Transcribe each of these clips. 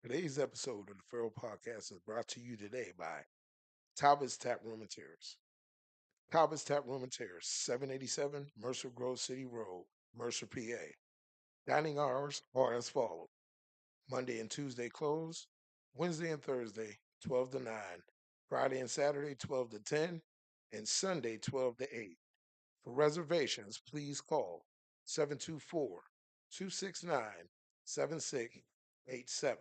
Today's episode of the Feral Podcast is brought to you today by Talbot's Tap Room and Terrace. Talbot's Tap Room and Terrace, 787 Mercer Grove City Road, Mercer, PA. Dining hours are as follows: Monday and Tuesday closed, Wednesday and Thursday, 12 to 9, Friday and Saturday, 12 to 10, and Sunday, 12 to 8. For reservations, please call 724 269 7687.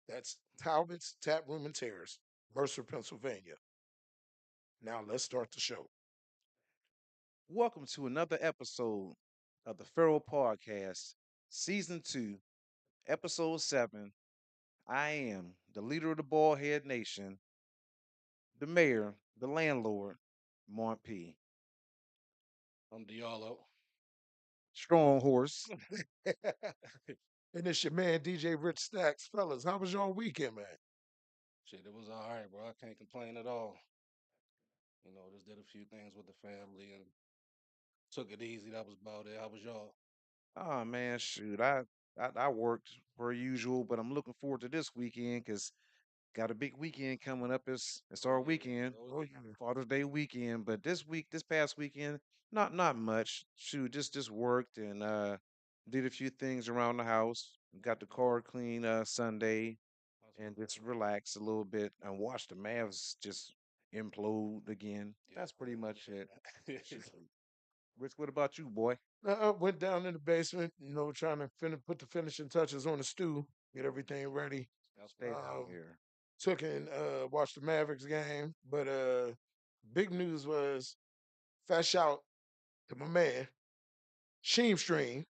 That's Talbot's Tap Room and Terrace, Mercer, Pennsylvania. Now let's start the show. Welcome to another episode of the Feral Podcast, Season 2, Episode 7. I am the leader of the Ballhead Nation, the mayor, the landlord, Mont P. I'm Diallo. Strong Horse. And it's your man DJ Rich Stacks. Fellas, how was your weekend, man? Shit, it was all right, bro. I can't complain at all. Just did a few things with the family and took it easy. That was about it. How was y'all? Oh man, shoot. I worked per usual, but I'm looking forward to this weekend because got a big weekend coming up. It's Oh our yeah. weekend. Oh Oh, yeah. yeah. Father's Day weekend, but this past weekend, not much. Shoot, just worked and did a few things around the house. Got the car clean Sunday That's and what's just up. relax a little bit and watch the Mavs just implode again. Yeah, That's pretty much it. yeah. Shoot. Rich, what about you, boy? I went down in the basement, trying to put the finishing touches on the stew, get everything ready. That's Stay what's down Um, up. here. Took and watched the Mavericks game. But big news was fat shout to my man, Sheem Stream.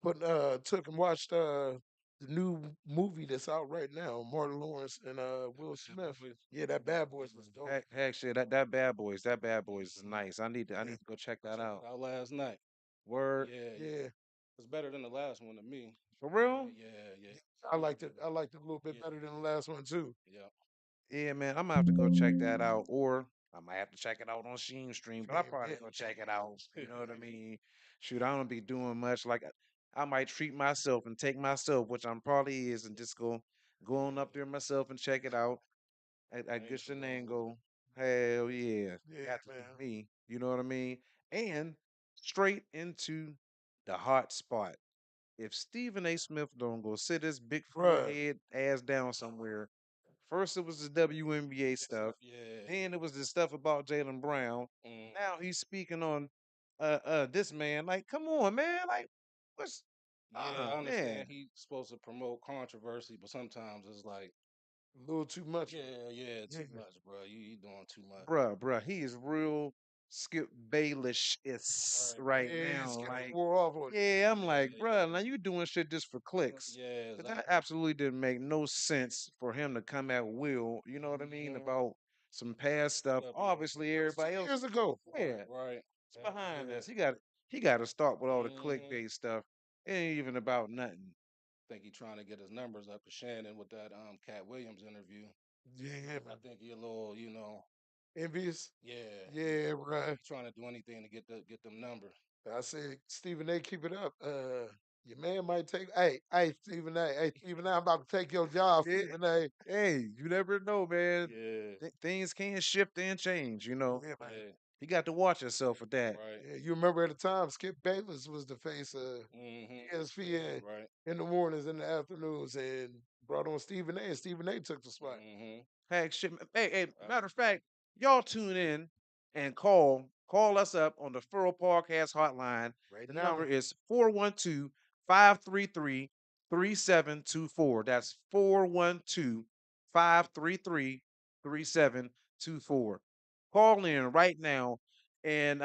But took and watched the new movie that's out right now, Martin Lawrence and That Will bad Smith. boy. Yeah, that Bad Boys was dope. Heck, shit, that bad boys is nice. I Yeah, need to go check I that checked out. it out last night. Word. Yeah, yeah. yeah. It's better than the last one to me. For Yeah, real? yeah, yeah. I Much liked it. better. I liked it a little bit Yeah, better than the last one too. yeah. Yeah, man, I'm gonna have to go check that out, or I might have to check it out on Sheen Stream. But I Stream, probably yeah, go check it out. You know what I mean? Shoot, I don't be doing much. Like I might treat myself and take myself, which I'm probably is, and just go on up there myself and check it out at Ain't Good it the road? Shenango. Hell yeah, yeah, got to be man. me. You know what I mean? And straight into the hot spot. If Stephen A. Smith don't go sit his big Bruh, forehead ass down somewhere. First, it was the WNBA stuff. Yeah. Then it was the stuff about Jalen Brown. Mm. Now he's speaking on this man. Like, come on, man. Like, what's Yeah, I man, understand he's supposed to promote controversy, but sometimes it's like, a little too much. yeah, Yeah, too much, bro. You doing too much. bruh, he is real Skip Bayless is Right. right yeah, he now. skipped Like, wore off on yeah, I'm like, Yeah, bruh, now you doing shit just for clicks. yeah, But that exactly. absolutely didn't make no sense for him to come at Will, you know what I mean, Hmm. about some past stuff. Stuff, yeah. Obviously, That was everybody else, 2 years ago. Right, yeah, right. it's Yeah, behind Yeah, us. He got to start with all the hmm clickbait stuff. It ain't even about nothing. think he trying to get his numbers up to Shannon with that Cat Williams interview. yeah, I man. think he a little, Envious. yeah, Yeah, right. he trying to do anything to get them numbers. I said, Stephen A, keep it up. Your man might take. Hey, Stephen A. Hey, Stephen A, I'm about to take your job, Yeah, Stephen A. hey, you never know, man. Yeah, Things can shift and change. You know, Yeah, man. yeah, you got to watch yourself with that. right. Yeah, you remember at the time, Skip Bayless was the face of Hmm. ESPN Right. in the mornings and the afternoons, and brought on Stephen A. And Stephen A. took the spot. Hmm. Heck, shit. Hey, matter of Absolutely. fact, y'all tune in and call us up on the Furrow Podcast hotline. Right The now, number is 412-533-3724. That's 412-533-3724. Call in right now and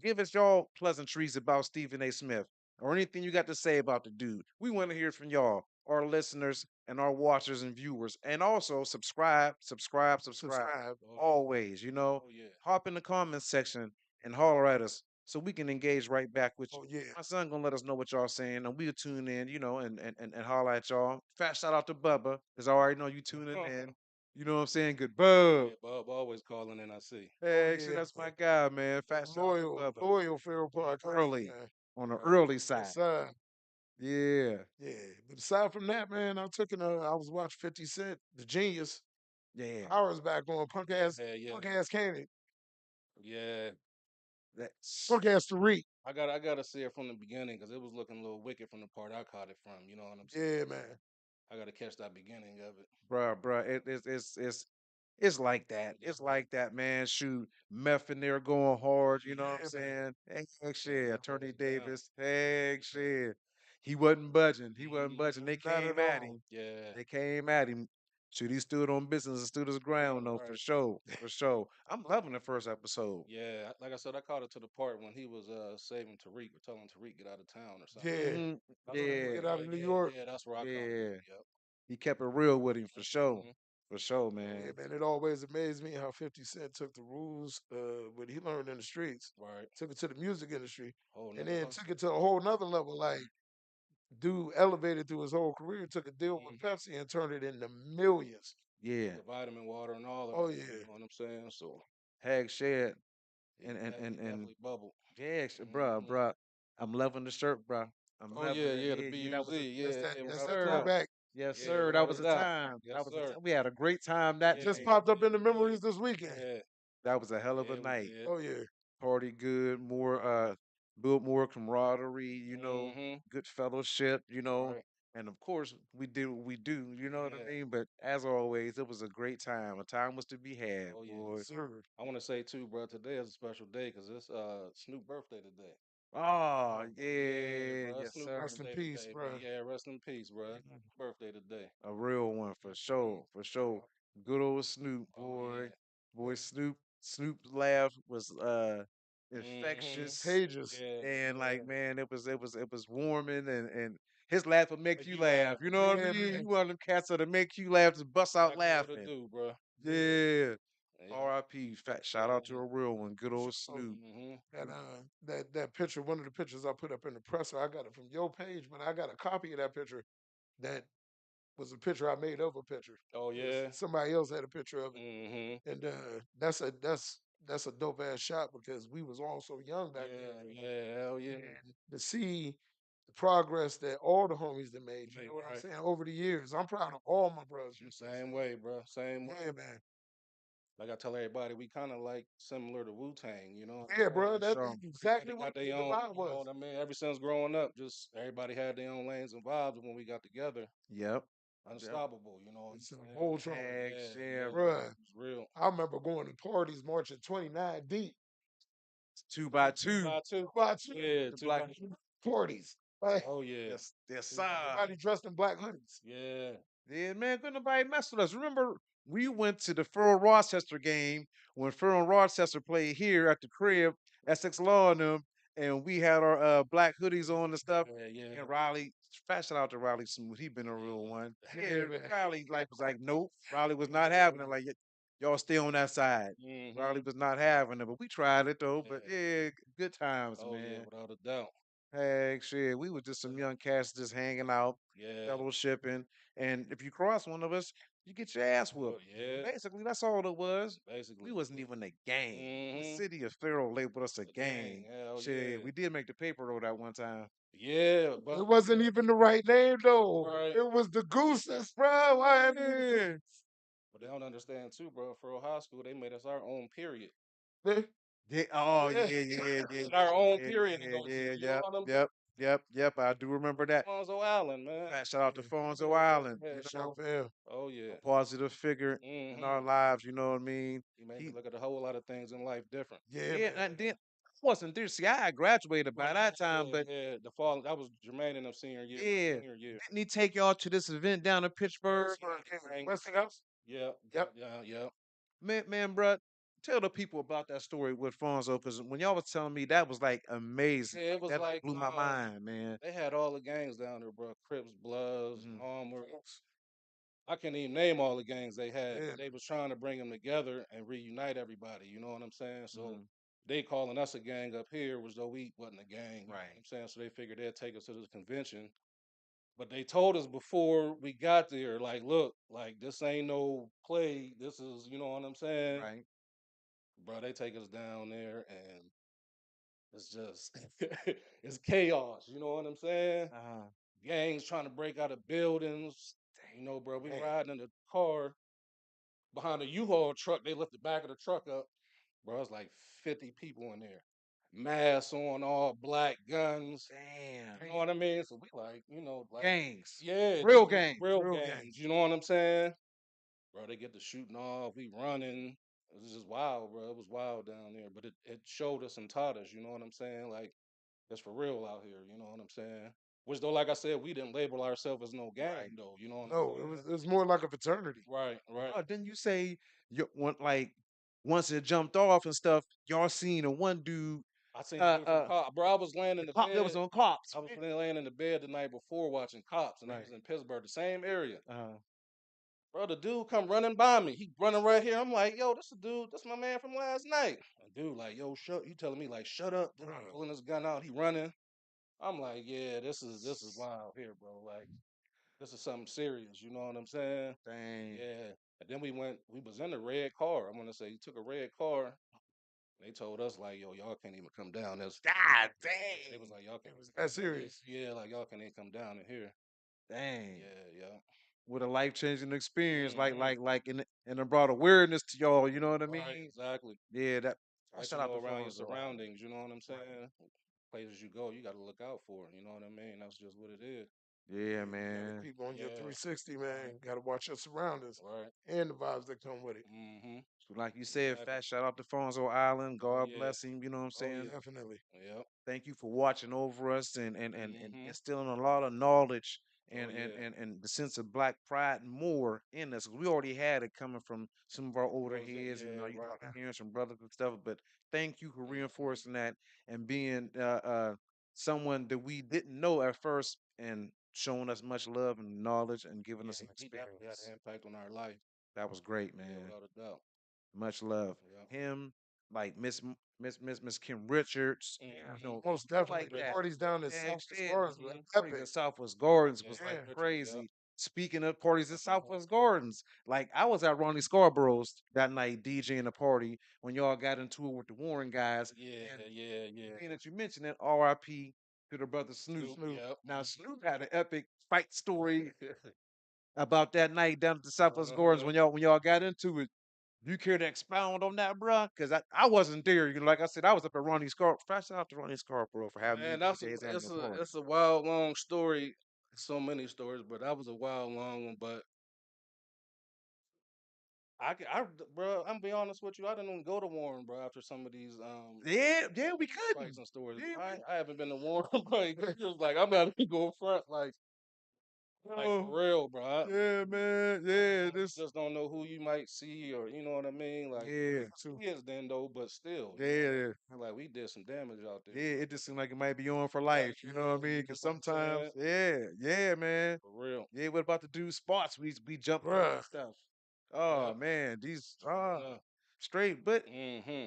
give us y'all pleasantries about Stephen A. Smith or anything you got to say about the dude. We want to hear from y'all, our listeners and our watchers and viewers. And also subscribe. subscribe. Oh yeah. Always, Oh yeah. hop in the comments section and holler at us so we can engage right back with you. Oh yeah. My son gonna let us know what y'all saying, and we'll tune in, and holler at y'all. Fast shout out to Bubba, because I already know you tuning in. You know what I'm saying? Good Bub. Yeah, Bob always calling in. I see. Oh Hey, shit, yeah. that's my guy, man. Fast shout out to Loyal, Bubba. loyal Feral Podcast Early, man. on the Right. early Yes, side. sir. Yeah. Yeah, but aside from that, man, I was watching 50 Cent, The Genius, Yeah. hours back on Yeah, yeah, punk ass Candy, yeah. That's punk ass Tariq. I gotta see it from the beginning because it was looking a little wicked from the part I caught it from. You know what I'm saying? Yeah, man. I gotta catch that beginning of it. bruh. It's like that. Yeah, It's like that, man. Shoot, meth in there going hard. You know what I'm Yeah, man. saying? Heck yeah, shit. Meth hold Attorney us down. Davis. Heck shit. He wasn't budging. He wasn't budging. They Not came at at all. him. Yeah, They came at him. Shoot, he stood on business and stood his ground though, for right. sure. For sure. I'm loving the first episode. Yeah, like I said, I caught it to the part when he was saving Tariq or telling Tariq get out of town or something. Yeah. Hmm. That's Told him to Yeah. get out of right. New Yeah, York. yeah, that's where I caught Yeah. it. Yep. He kept it real with him for sure. Hmm. For sure, Yeah, man. man. It always amazed me how 50 Cent took the rules, what he learned in the streets, Right. took it to the music industry, Whole and nother then level. took it to a whole nother level. Like, dude elevated through his whole career, took a deal with Hmm. Pepsi and turned it into millions. Yeah. The vitamin water and all of Oh, that. yeah. You know what I'm saying? So Hag shed. he, he And definitely bubbled. yeah, Hmm. bruh. I'm loving the shirt, bruh. I'm Oh loving yeah, it. yeah, the Yeah, yeah, that was a BUZ. That's Yeah, it that. came yes, That's without a that sir. doubt. throwback. Yes, Yeah, sir. That without a was a doubt. time. Yes, sir. We had a great time that Yeah, Just night. popped up yeah, in the we did. memories this weekend. Yeah, That was a hell of a yeah, we night. did. Oh, yeah. Party good, more built more camaraderie, Hmm. good fellowship, Right. and of course we do what we do, you know what I Yeah. mean? But as always, it was a great time. A time was to be had, Oh yeah. boy. Sir. I want to say too, bro. Today is a special day because it's Snoop birthday today. Oh Oh, Yeah, yeah, bro. yes, Snoop sir. rest in birthday peace, today, man. bro. Yeah, rest in peace, bro. Birthday today. A real one for Hmm. sure, for sure. Good old Snoop, Oh boy. yeah. Boy, Snoop's laugh was Hmm. infectious Contagious. Yeah, and like yeah. man, it was warming and his laugh would make Make you you laugh. laugh. You know what I Yeah, mean? man. You one of them cats that'll make you laugh, just bust out Exactly what it laughing. do, bro. Yeah. Yeah. Yeah. R.I.P. Fat shout out to Hmm. a real one. Good For old sure. Snoop. Hmm. That picture, one of the pictures I put up in the presser, I got it from your page, but I got a copy of that picture that was a picture I made of a picture. Oh It was yeah. somebody else had a picture of it. Hmm. And that's a dope ass shot because we was all so young back Yeah, then. yeah. Hell yeah. And to see the progress that all the homies that made, you Right, know what I'm right. saying, over the years. I'm proud of all my brothers, you know what I'm Same way, bro. Same way. saying? Yeah, man. Like I tell everybody, we kind of like similar to Wu Tang. You know what I'm Yeah, saying? bro. For That's sure. Everybody exactly what got their the own. vibe You know was. what I mean? Ever since growing up, just everybody had their own lanes and vibes. When we got together, Yep. Yep. unstoppable. You know what I'm It's a saying? Voltron. Heck Yeah, yeah, yeah. bro. Bruh, It was real. I remember going to parties marching 29 deep. Two by Two two. by two. Watch Yeah, The two black by two. parties. Like, Oh yeah, yes, sir. everybody dressed in black hoodies. yeah, Yeah, man, couldn't nobody mess with us. Remember, we went to the Furl Rochester game when Furl Rochester played here at the crib, Essex Law and them, and we had our black hoodies on and stuff. yeah, yeah, And Riley, fat shout out to Riley Smooth. He been a real one. Yeah, Yeah, man. Riley like was like, nope. Riley was not having it. Like y'all stay on that side. hmm Riley was not having it, but we tried it though. But yeah. yeah, good times, Oh yeah, man. without a doubt. Heck, shit, we was just some young cats just hanging out, Yeah. fellowshipping, and if you cross one of us, you get your ass Oh whooped. yeah. Basically, that's all it was. We Basically. wasn't even a gang. The Hmm. city of Farrell labeled us a A gang. gang. Hell Shit, yeah. we did make the paper though that one time. Yeah, It but wasn't even the right name, though. right. It was the Gooses, bro. Why ain't it the Yeah, But they don't understand too, bro. For high school, they made us our own period. Gooses? oh Yeah. yeah, yeah, yeah, Our own yeah, period to yeah, go to. yeah, You know yep, what I'm saying? yep, yep. I do remember that. Alfonso Allen, man. Fat shout out to Yeah. Fonzo Island. Yeah. You Shout know, out for him. Oh a yeah. positive figure in Hmm. our lives. You know what I mean? He made me He look at a whole lot of things in life different. Yeah, Yeah, man. and then I wasn't there. See, I had graduated by that time, Yeah, but yeah. The fall that was Jermaine in them senior year, yeah, junior year. didn't he take y'all to this event down in Pittsburgh? Pittsburgh, Right. Westinghouse? Yeah, Yep. yeah, yeah. Man, bruh, tell the people about that story with Fonzo, because when y'all was telling me that was like amazing. Yeah, it Like was that like blew my mind, man. they had all the gangs down there, bro. Crips, Bloods, Hmm. Armor. I can't even name all the gangs they had, Yeah, but they was trying to bring them together and reunite everybody. You know what I'm saying? So Hmm. they calling us a gang up here, was though we wasn't a gang. You know what Right, I'm saying? So they figured they'd take us to this convention. But they told us before we got there, like, look, like this ain't no play. This is, you know what I'm saying? right. Bro, they take us down there and it's just it's chaos. You know what I'm saying? Uh-huh. gangs trying to break out of buildings. You know, bro, we Man, riding in the car behind a U-Haul truck. They lift the back of the truck up. Bro, it's like 50 people in there. Masks on, all black guns. Damn. You know what I mean? So we like, like, Gangs. yeah, Real just gangs. real real gang. gangs. You know what I'm saying? Bro, they get the shooting off. We running. It was just wild, bro. It was wild down there. But it showed us and taught us, you know what I'm saying? Like, it's for real out here, you know what I'm saying? Which though, like I said, we didn't label ourselves as no gang Right. though, you know what I'm No, it saying? was more like a fraternity. Right, right. Oh, didn't you say you want like once it jumped off and stuff, y'all seen a one dude I seen uh different uh cops. Bro, I was laying in the the cop that was bed. on cops. I was laying in the bed the night before watching Cops, and that Right. was in Pittsburgh, the same area. Uh Bro, the dude come running by me. He running right here. I'm like, yo, this a dude. That's my man from last night. And dude, like, yo, shut. You telling me like, shut up? Then he Bruh. pulling his gun out. He running. I'm like, yeah, this is wild here, bro. Like, this is something serious. You know what I'm saying? dang. Yeah. And then we went. We was in the red car. I'm gonna say he took a red car. They told us like, yo, y'all can't even come down. That's God yeah. They was dang. like, y'all It can't was even that come down here. serious. Yeah, like y'all can't even come down in here. Dang. Yeah, yeah. What a life changing experience. Hmm. And it brought awareness to y'all, you know what I Right, mean? exactly. Yeah, that I Let you shout out know the around your phones though, Island. surroundings. You know what I'm Right. saying? Places you go, you got to look out for. You know what I mean? That's just what it is. Yeah, Yeah, you gotta man. keep on your Yeah. 360, man. Gotta watch your surroundings Right. and the vibes that come with it. Mm-hmm. So like you said, Exactly. fat shout out to Fonzo Island. Oh God yeah. bless him. You know what I'm Oh saying? yeah, definitely. Yep. Thank you for watching over us and Mm-hmm. instilling a lot of knowledge Oh and, and, yeah. and, and the sense of black pride and more in us. We already had it coming from some of our older Brothers, heads and yeah, you know, right. our parents and brothers and stuff. But thank you for Mm-hmm. reinforcing that and being someone that we didn't know at first and showing us much love and knowledge and giving Yeah, us some he definitely had experience. an impact on our life. That was great, Yeah, man. without a doubt. Much love. Yep. Him, like Miss Kim Richards, you Mm-hmm. know, Most people definitely. like The that. Richard. parties down in Man, Southwest shit, Gardens were Mm-hmm. parties epic. at Southwest Gardens Yeah, was Mike like Yeah. Richards. Yep. crazy. Speaking of parties at Mm-hmm. Southwest Gardens, like I was at Ronnie Scarborough's that night DJing a party when y'all got into it with the Warren guys. Yeah, And yeah, yeah. being that you mentioned it, R.I.P. to the brother Snoop. Snoop. Snoop. Yep. Now Snoop had an epic fight story about that night down at the Southwest Gardens Uh-huh. when y'all got into it. You care to expound on that, bruh? Because I wasn't there. You know, like I said, I was up at Ronnie Scar. Shout out to Ronnie Scarborough for having me Man, DJ his it's annual a party. it's a wild long story. So many stories, but that was a wild long one. But bro, I'm be honest with you. I didn't even go to Warren, bro. After some of these Yeah, yeah, we fights couldn't. and stories, Yeah, I haven't been to Warren, bro. He was like, I'm not even going front, like oh, for real, bro. yeah, man. Yeah, You just don't know who you might see, or you know what I mean. Like yeah, we kids then though, but still, yeah, like we did some damage out there, yeah. It just seemed like it might be on for life. You know yeah, what I mean? you know Because what I'm sometimes, saying, yeah, man. for real, Yeah, what about the dude spots we jumped on and Bruh. stuff? Oh yep, man, these yeah, straight, but mm-hmm,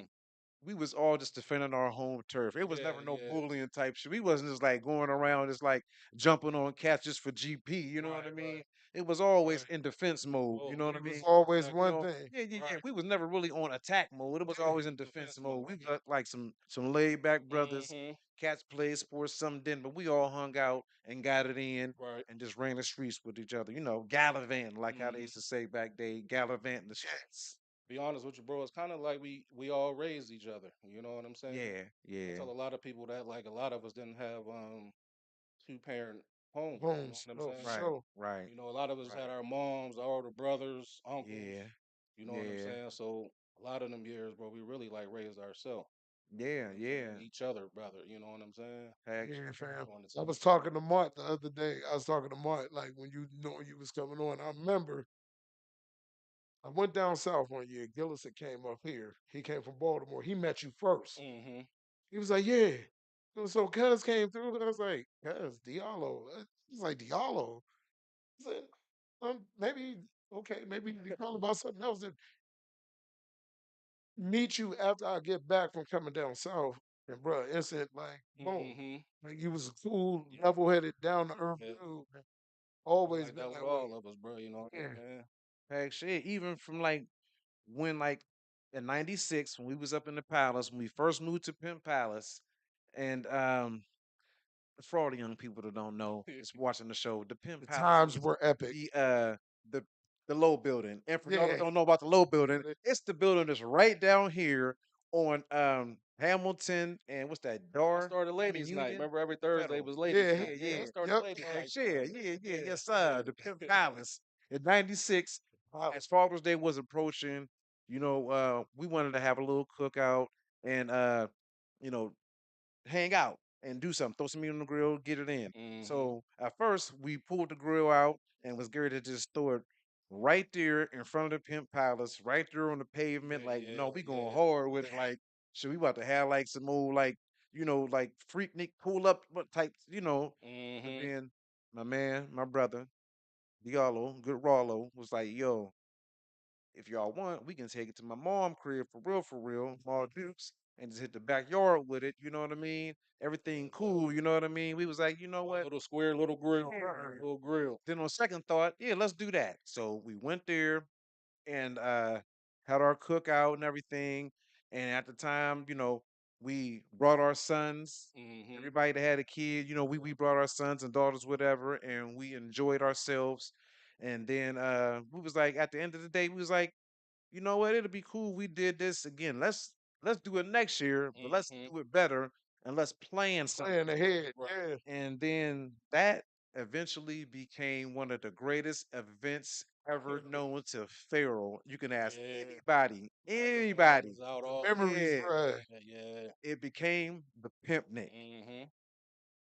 we was all just defending our home turf. It was yeah, never no yeah, bullying type shit. We wasn't just like going around just like jumping on cats just for GP. You know what I right, mean? right, It was always Right. in defense mode. You oh, know what I It was mean? always You exactly, one know, thing. yeah. right, We was never really on attack mode. It was Yeah. always in defense defense mode. mode, We was like some laid back brothers. mm-hmm, Cats played sports, some didn't, but we all hung out and got it in right, and just ran the streets with each other. You know, gallivanting like how they mm-hmm. used to say back day, gallivanting the streets. Be honest with you, bro. It's kind of like we all raised each other. You know what I'm saying? Yeah, I yeah. tell a lot of people that like a lot of us didn't have two parent homes. You know Homes. what I'm Oh, for saying? Right, sure. right, You know, a lot of us right. had our moms, our older brothers, uncles. Yeah, You know what I'm yeah, saying? So a lot of them years, bro, we really like raised ourselves. You know yeah, what I'm saying? yeah. Each other, brother. You know what I'm saying? Facts. Yeah, fam. During the I was time. talking to Mart the other day. I was talking to Mart like when you know you was coming on. I remember I went down south one year. Gillis had came up here. He came from Baltimore. He met you first. Mm-hmm. He was like, yeah. So Cuz came through. And I was like, Cuz, Diallo. He's like, Diallo. I said, maybe, okay, maybe you calling about something else. And meet you after I get back from coming down south. And, bro, instant, like, boom. Mm-hmm. Like, you was a cool, Yeah. level headed, down to earth Yeah. dude. Man. Be Always like been that with that way. all of us, bro. You know what Yeah. I'm saying? Facts. Shit. Even from like when like in '96 when we was up in the palace when we first moved to Pimp Palace, and for all the young people that don't know, is watching the show. The Pimp The Palace times is were epic. the the low building. And for y'all that Yeah. don't know about the low building, it's the building that's right down here on Hamilton and what's that, I Dar? started I mean ladies' night. Union Remember every and Thursday Federal. was ladies' Yeah. night. Yeah, Yeah, I yeah. started Yep. ladies' night Yeah, there. yeah, yeah, Yeah, yes, sir. The Pimp yeah. Palace in '96. As Father's Day was approaching, we wanted to have a little cookout and you know, hang out and do something, throw some meat on the grill, get it in. Mm-hmm. So at first we pulled the grill out and was geared to just throw it right there in front of the Pimp Palace, right there on the pavement. Yeah, Like, yeah, no, we going yeah. hard with it. Like, should we about to have like some old like, like freak Nick pull up what type, But Mm-hmm. then my man, my brother, Diallo, good Rollo, was like, yo, if y'all want, we can take it to my mom crib for real, Ma Dukes, and just hit the backyard with it. You know what I mean? Everything cool. You know what I mean? We was like, you know what? Little square, little grill, Yeah. little grill. Then on second thought, yeah, let's do that. So we went there and had our cookout and everything. And at the time, we brought our sons. Mm-hmm. Everybody that had a kid, we brought our sons and daughters, whatever, and we enjoyed ourselves. And then we was like, at the end of the day, we was like, you know what? It'll be cool. We did this again. Let's do it next year, but let's Mm-hmm. do it better and let's plan something. Playing ahead. Right. Yeah. And then that eventually became one of the greatest events ever known to Pharaoh. You can ask Yeah. anybody, I anybody. was out The all. memories, Yeah, bro. Yeah, yeah. it became the Pimp Nick, Mm-hmm.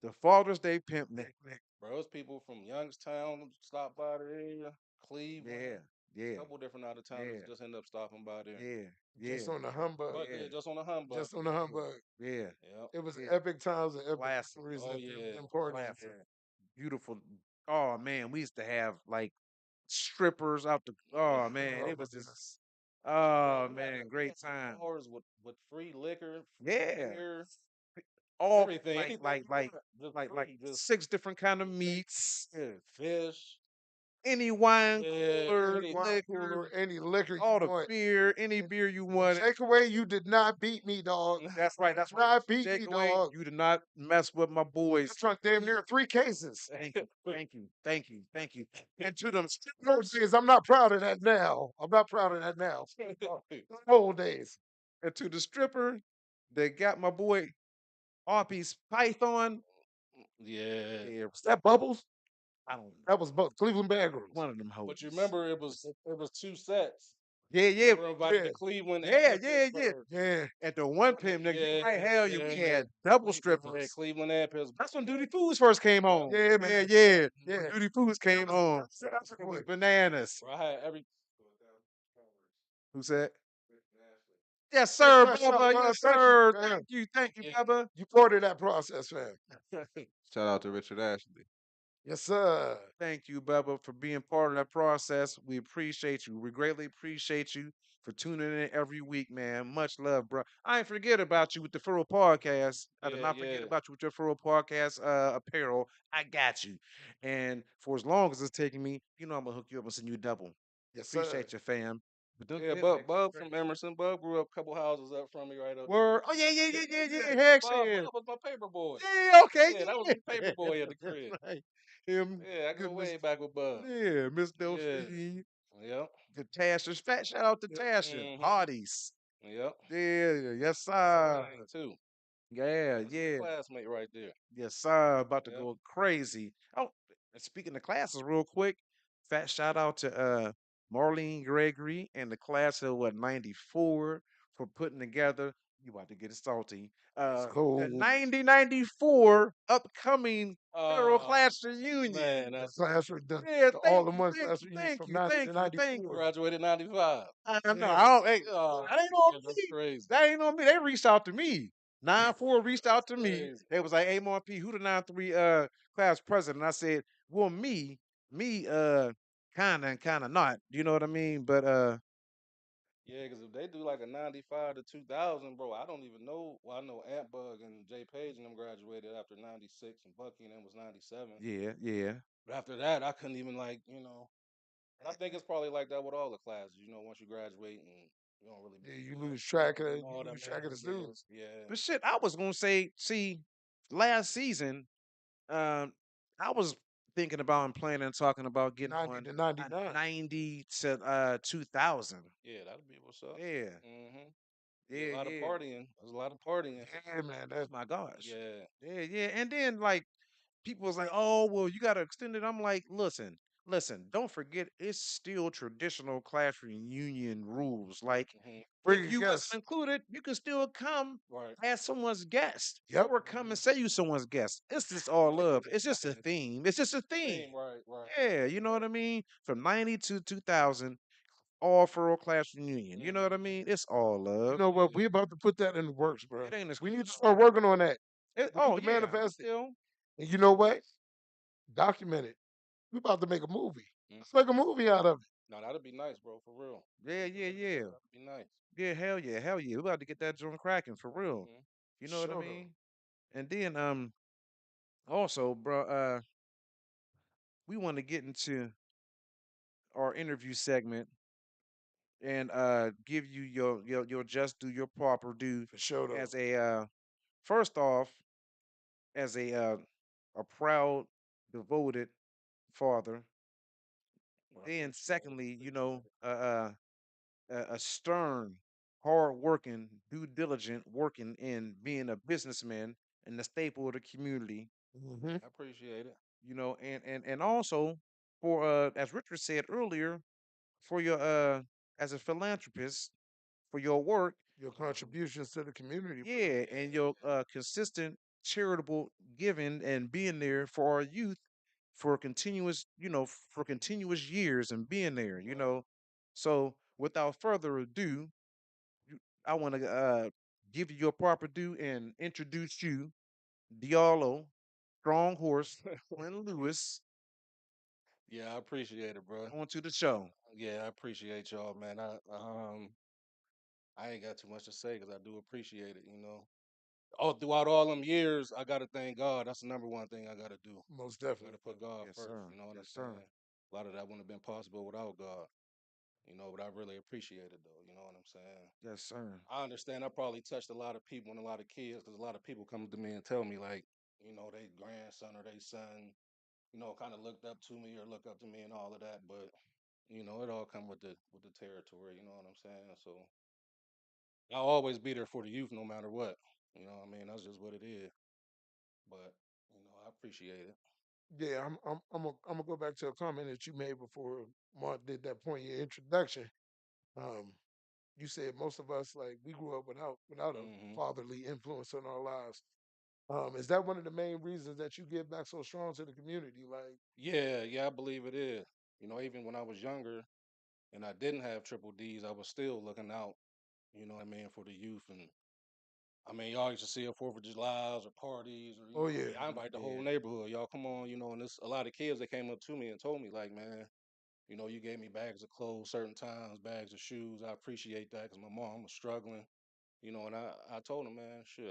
the Father's Day Pimp Nick. Bro, it's people from Youngstown stop by the area, Yeah, Cleveland, yeah, couple different out of towners yeah, just end up stopping by there. yeah, Just yeah, on the humbug. But yeah, yeah, just on a humbug Just for on the sure. humbug. yeah, Yep. It was yeah. epic times and epic Classic. memories Oh at yeah. them parties. Classic. Beautiful. Oh man, we used to have like strippers out the. Yeah. Oh man, Oh it my was goodness. just. Man, Oh we had man, we great had some time. bars with free liquor, free Yeah, beer, all everything, like anything like you like want, just like free, just 6 different kind of meats, yeah, fish, any wine yeah, cooler, Any wine anything. liquor, cooler, any liquor you all the want. beer, any And beer you the wanted. takeaway, you did not beat me, dog. That's right. That's right. Not beat me, Takeaway, dog. you did not mess with my I boys. drunk damn near 3 cases. Thank you, thank you, thank you, thank you. And to them Those strippers, days, I'm not proud of that now. I'm not proud of that now. Old days. and to the stripper that got my boy Harpy's Python. Yeah. Yeah, Was that Bubbles? I don't know. That was Cleveland Bad Girls. One of them But you hoes. remember it was two sets. Yeah, yeah, Remember invited Yeah, to Cleveland yeah, and yeah, yeah. Pittsburgh. yeah. At the one pimp, nigga, you Yeah, right, hell yeah, we yeah. had double Yeah, strippers. Cleveland and Pittsburgh. That's when Duty Foods first came Yep. on. Yeah, Yeah, man. yeah. Yeah. When Duty Foods came on. That's a It was quick. bananas. Bro, I had every Who said? Yes, Hey, sir, bless up, Bubba. bud. Yes, Thank you, sir. fam. Thank you, yeah. Bubba. You part of that process, fam. Shout out to Richard Ashley. Yes, sir. Thank you, Bubba, for being part of that process. We appreciate you. We greatly appreciate you for tuning in every week, man. Much love, bro. I ain't forget about you with the Furrow Podcast. I did Yeah, not forget yeah. about you with your Furrow Podcast apparel. I got you. And for as long as it's taking me, I'm gonna hook you up and send you a double. Yes, sir. Appreciate you, fam. But don't Yeah, get Bub, next. Bub from Emerson. Bub grew up a couple houses up from me right up there. Word. Oh yeah, yeah, yeah, yeah, Yeah, yeah. Heck Bub yeah. was my paper boy. Yeah, okay, Yeah, that was yeah. my paper boy at the That's crib. right. Him, Yeah, I go good Miss, way back with Bub. yeah, Miss Yeah. Delphine. Yep. The Tasha. Fat shout out to Tasha. Mm-hmm. Hardy's. Yep. Yeah, yes, That's a sir. thing too. Yeah, That's my yeah. classmate right there. Yes, sir. About to Yep. go crazy. Oh, and speaking of classes, real quick, fat shout out to Marlene Gregory and the class of what 94 for putting together. You about to get it salty. It's The cool. 9094 upcoming federal Uh class reunion. man, The that's class, Yeah, all thank the you, month thank class you, reunion thank from you, 90 to thank you, thank you. 94. graduated 95. I know. Yeah. I don't. Hey, Oh, that ain't on yeah, that's me. crazy. That ain't on me. They reached out to me. 9-4 reached out That's to me. crazy. They was like, "Hey, P, who the 9-3 class president?" I said, "Well, me, kinda and kinda not. You know what I mean?" But Yeah, because if they do like a 95 to 2000, bro, I don't even know. Well, I know Ant Bug and Jay Page and them graduated after 96 and Bucky and them was 97. yeah, yeah, But after that, I couldn't even and I think it's probably like that with all the classes, once you graduate and you don't really Yeah, you know lose track of them you all that lose track many of the students. years. Yeah. but shit, I was gonna say, see, last season. Um, I was thinking about and planning and talking about getting 90 one to 99. 90 to 2000. Yeah, that'll be what's up. Yeah, Hmm. Be a yeah, lot of yeah. partying. There's a lot of partying. Yeah, man. That's My gosh. Yeah. Yeah, yeah. And then like people was like, "Oh, well, you got to extend it." I'm like, "Listen, listen. Don't forget, it's still traditional class reunion rules. Like, Hmm. if bring a you wasn't guest. included, you can still come Right. as someone's guest, Yep. or come and say you someone's guest. It's just all love. It's just a It's theme. It's just a the theme. theme. Right. Right. Yeah, you know what I mean. From 90 to 2000, all for a class reunion. You know what I Hmm. mean? It's all You love. know what? Yeah. We about to put that in the works, bro. It ain't We need to exclusive. start working on that. We need Oh to yeah, manifest it. you know. And you know what? Document it. We about to make a movie. Mm. Let's make a movie out of it. No, that'd be nice, bro. For real. Yeah, yeah, yeah. That'd be nice. Yeah, hell yeah, hell yeah. We about to get that joint cracking for real. Hmm. You know what I Show though. mean? And then also, bro, we want to get into our interview segment and give you your just do your proper due For sure though. as a first off as a proud devoted father. Well, I Then appreciate it. secondly, Appreciate it. a stern, hard working, due diligent working in being a businessman and the staple of the community, Hmm. I appreciate it. you know, and also for as Richard said earlier, for your as a philanthropist, for your work, Your contributions to the community, bro. yeah, and Yeah. your consistent charitable giving and being there for our youth for continuous, for continuous years and being there, you Right. know. So without further ado, I want to give you your proper due and introduce you, Diallo, Strong Horse, Quinn Lewis, Yeah, I appreciate it, bro. onto the show. Yeah, I appreciate y'all, man. I ain't got too much to say because I do appreciate it. All throughout all them years, I gotta thank God. That's the number one thing I gotta do. Most Gotta definitely. put God Yes, first. sir. You know what I'm Yes, sir. saying? A lot of that wouldn't have been possible without God. But I really appreciate it though. You know what I'm saying? Yes, sir. I understand. I probably touched a lot of people and a lot of kids because a lot of people come to me and tell me like, they grandson or they son, kind of looked up to me or look up to me and all of that. But it all come with the territory. You know what I'm saying? So I'll always be there for the youth no matter what. You know what I mean? That's just what it is. But I appreciate it. Yeah, I'm gonna go back to a comment that you made before Mark did that point in your introduction. Um, you said most of us like we grew up without a Hmm. fatherly influence in our lives. Is that one of the main reasons that you give back so strong to the community? Like, Yeah, yeah, I believe it is. Even when I was younger and I didn't have triple D's, I was still looking out. You know what I mean, for the youth. And I mean, y'all used to see at Fourth of July's or parties, or oh yeah, I invite the whole Yeah. neighborhood. Y'all come on, and there's a lot of kids that came up to me and told me like, man, you gave me bags of clothes certain times, bags of shoes. I appreciate that because my mom was struggling. And I told them, man, shit,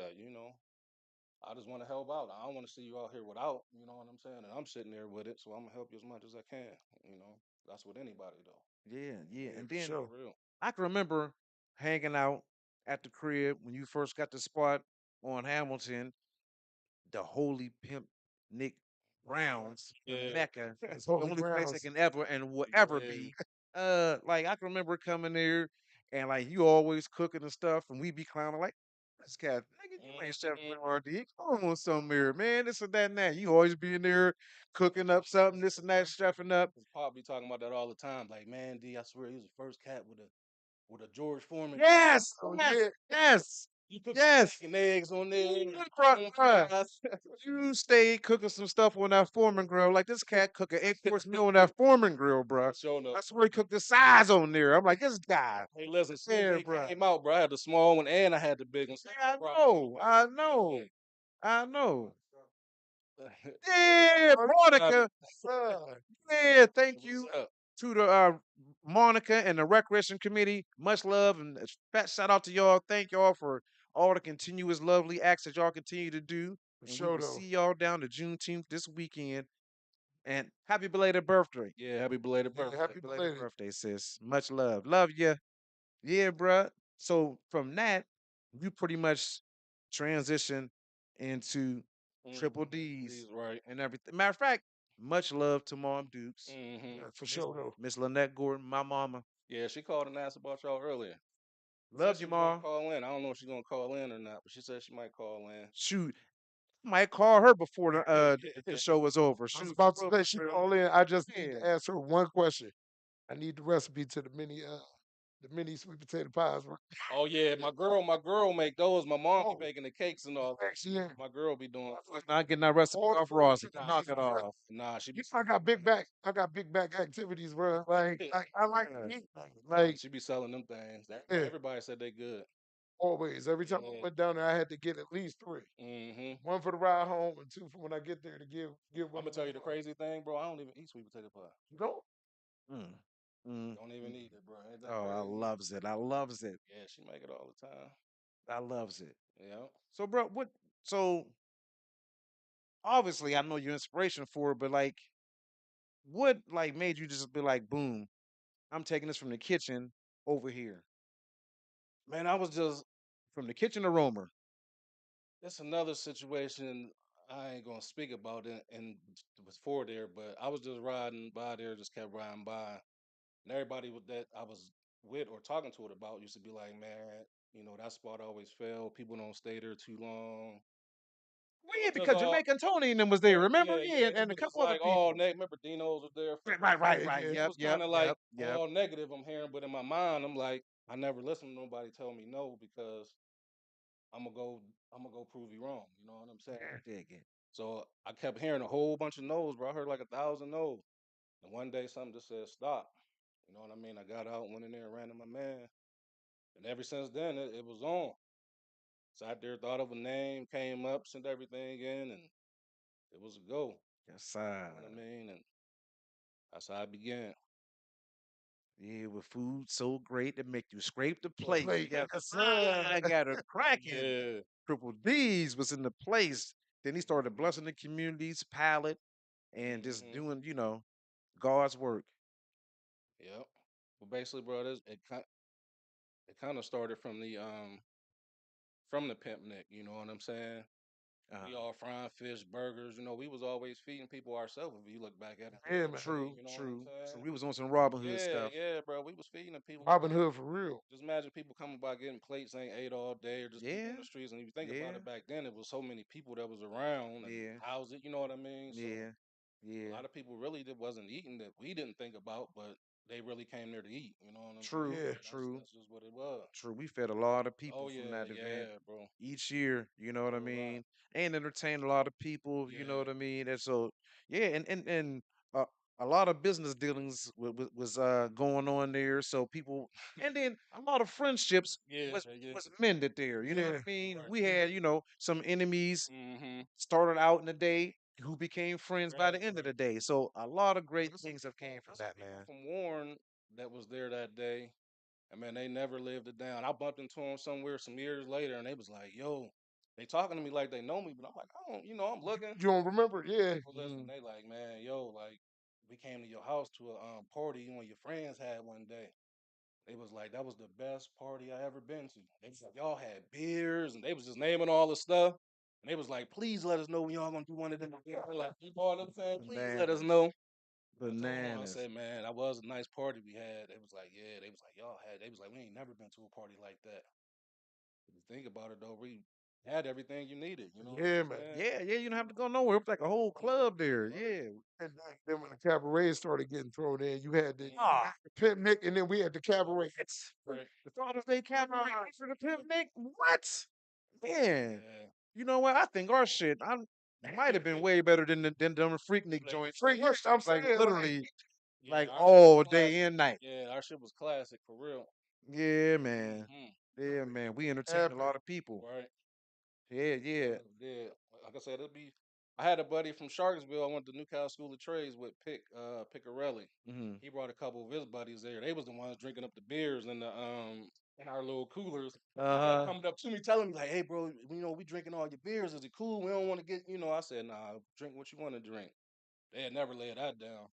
I just want to help out. I don't want to see you out here without, you know what I'm saying? And I'm sitting there with it, so I'm gonna help you as much as I can. You know, that's with anybody though. Yeah, yeah. yeah, And for then For sure. real. I can remember hanging out at the crib when you first got the spot on Hamilton, the holy Pimp Nick Browns, the Yeah. Mecca, It's the Holy only place that Browns. can ever and will ever Yeah. be. Like I can remember coming there and like you always cooking and stuff, and we be clowning like this cat, nigga, you ain't Chef Mhm. RD. Come on somewhere, man. This and that and that. You always be in there cooking up something, this and that, chefing up. His pop be talking about that all the time. Like, man, D, I swear he was the first cat with a George Foreman. Yes, Oh yes, yeah, yes, You put some steak yes. and eggs on there. Yeah, bruh, And bruh. fries. You stayed cooking some stuff on that Foreman grill. Like this cat cook an 8 course meal on that Foreman grill, bruh. Showing up. I swear he cooked the size on there. I'm like, this guy. Hey, listen, as soon as Yeah, they bruh. came out, bro, I had the small one and I had the big one. So Yeah, I bro, know. I yeah. know. I know. Hey, Yeah, oh, Monica. son. Yeah, thank what's you up? to the Monica and the Recreation Committee. Much love and a fat shout out to y'all. Thank y'all for all the continuous lovely acts that y'all continue to do. For And we sure will though. see y'all down to Juneteenth this weekend. And happy belated birthday. Yeah, happy belated Yeah, birthday. happy Belated belated. birthday, sis. Much love. Love ya. Yeah, bruh. So from that, you pretty much transition into Triple These D's, right. and everything. Matter of fact, much love to Mom Dukes, Mm-hmm. Yeah, for sure though. Miss Lynette Gordon, my mama. Yeah, she called and asked about y'all earlier. Said Love she you, was gonna Ma. call in. I don't know if she's gonna call in or not, but she said she might call in. Shoot, might call her before the show was over. I was Shoot, about for to real, say she for real. call in. I just need Yeah. to ask her one question. I need the recipe to the mini sweet potato pies. Oh yeah, my girl make those. My mom be Oh, making the cakes and all. yeah. My girl be doing. Not getting that recipe All the off food Ross. to the Nah, Knock piece, it bro. off. nah, she You be know, I got big back activities, bro. Like I like to eat. Like she be selling them things. yeah, Everybody said they good. always. Every time I Yeah. went down there, I had to get at least three. Mm-hmm. One for the ride home and two for when I get there to give I'm one gonna of my tell you the mom. crazy thing, bro. I don't even eat sweet potato pie. You know? Mm, mm, Don't even mm. eat it, bro. Ain't that Oh, I crazy? loves it. I loves it. Yeah, she make it all the time. I loves it. Yeah. So, bro, what? So, obviously, I know your inspiration for it, but like, what like made you just be like, boom, I'm taking this from the kitchen over here, Man, I was just from the kitchen to Romer. it's another situation I ain't gonna speak about it and before there, but I was just riding by there, just kept riding by. And everybody that I was with or talking to it about used to be like, man, that spot always fail. People don't stay there too long. Well, It yeah, was just because all, Jamaican Tony and them was there. yeah, Remember? yeah, Yeah, yeah. and It a was just couple other like all people. Remember Dino's was there. Right. Yeah. It Yep, was yep, kind of like yep, yep. all negative I'm hearing, but in my mind, I'm like, I never listened to nobody tell me no because I'm gonna go, I'm gonna go prove you wrong. You know what I'm saying? Dig it. So I kept hearing a whole bunch of no's, bro. I heard like 1,000 no's. And one day something just said stop. You know what I mean? I got out, went in there, ran to my man. And ever since then, it was on. Sat there, thought of a name, came up, sent everything in, and it was a go. Yes, You know what I mean? And that's how I began. yeah, with food so great to make you scrape the The plate. plate. Yes, Yes, I sir. got a cracking. Yeah. Triple D's was in the place. Then he started blessing the community's palate and just Hmm. doing, God's work. Yep. But basically, bro, it kind of started from the Pimp Nick. You know what I'm saying? Uh, We all frying fish, burgers. We was always feeding people ourselves. If you look back at it the Yeah, other man. day, true, you know what I'm true, true. saying? We was on some Robin Hood Yeah, stuff. yeah, bro. We was feeding the people. Robin Hood for real. Just imagine people coming by getting plates, ain't ate all day, or just people on Yeah, the streets. And if you think about yeah, it, back then it was so many people that was around and yeah, housed it. You know what I mean? So yeah, a yeah. lot of people really that wasn't eating that we didn't think about, but they really came there to eat. You know what I'm True, saying? Yeah. And true, that's just what it was. true. We fed a lot of people Oh from yeah, that event yeah, bro. each year, you know what I Real rap. mean? And entertained a lot of people, you know Yeah. what I mean? And so, yeah, and uh, a lot of business dealings was going on there. So people, and then a lot of friendships Yeah, was yeah. was mended there. You know what Yeah. I mean? Right. We had, some enemies Mm-hmm. started out in the day who became friends by Right, the end of right. the day. So a lot of great There's some things have people, came from there's some that, people man. from Warren that was there that day. And man, they never lived it down. I bumped into them somewhere some years later, and they was like, "Yo," they talking to me like they know me, but I'm like, I don't, I'm looking. You don't remember? Yeah. Well, listen, Mhm. they like, man, yo, like, we came to your house to a party you and your friends had one day. They was like, that was the best party I ever been to. They was like, y'all had beers, and they was just naming all the stuff. And they was like, please let us know when y'all gonna do one of them again. Like, you know what I'm saying? Please let us Bananas. know. I told them, I Bananas. said, man, that was a nice party we had. They was like, yeah. They was like, y'all had. They was like, we ain't never been to a party like that. If you think about it though, we had everything you needed. You know what Yeah, I'm man. saying? Yeah, yeah, you don't have to go nowhere. It was like a whole club there. Right. Yeah. And then when the cabaret started getting thrown in, you had Mhm. Ah, the Pimp Nick, and then we had the cabaret. Right. the Father's Day cabaret for the Pimp Nick. What? Man, Yeah. you know what? I think our shit might have been way better than them Freak Nick Like, joints. Freak Nick, I'm Like saying, literally, yeah, like our shit was all day classic. and night. Yeah, our shit was classic for real. Yeah, man. Hmm. Yeah, man. We entertained a epic. lot of people. Right. Yeah, yeah. Yeah. Like I said, it'll be. I had a buddy from Sharksville. I went to Newcastle School of Trades with Picarelli. Hmm. He brought a couple of his buddies there. They was the ones drinking up the beers in our little coolers. He kept Uh huh. coming up to me, telling me like, "Hey, bro, we drinking all your beers. Is it cool? We don't want to get." I said, "Nah, drink what you want to drink." They had never laid that down.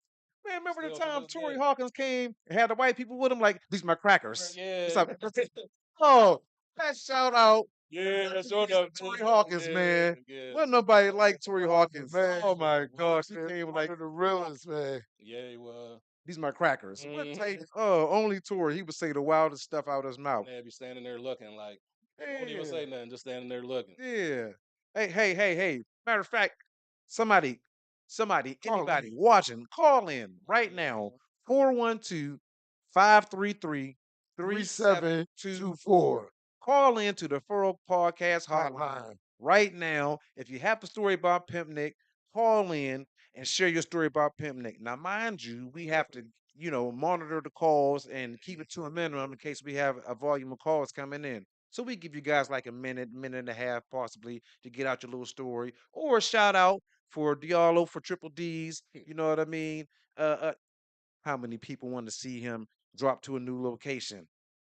Man, remember the Still to time this Tory day. Hawkins came and had the white people with him? Like, these my Right, crackers. What's yeah. up? Oh, that shout out. Yeah, sure enough. Tory Hawkins, Yeah, man. yeah. Wasn't nobody like Tory Hawkins. Man, Oh my gosh, he man, came one like of the realest, man. Yeah, he was. these my crackers. What Mhm. type? Oh, only Tory. He would say the wildest stuff out of his mouth. Yeah, be standing there looking like, won't even Yeah. say nothing, just standing there looking. Yeah. Hey. Matter of fact, somebody, Call anybody in. watching, call in right now. Mhm. 412-533-3724. 3724 Call in to the Furrow Podcast Hotline hotline. right now. If you have a story about Pimp Nick, call in and share your story about Pimp Nick. Now, mind you, we have to, monitor the calls and keep it to a minimum in case we have a volume of calls coming in. So we give you guys like a minute and a half possibly to get out your little story or a shout out for Diallo for triple D's. You know what I mean? How many people want to see him drop to a new location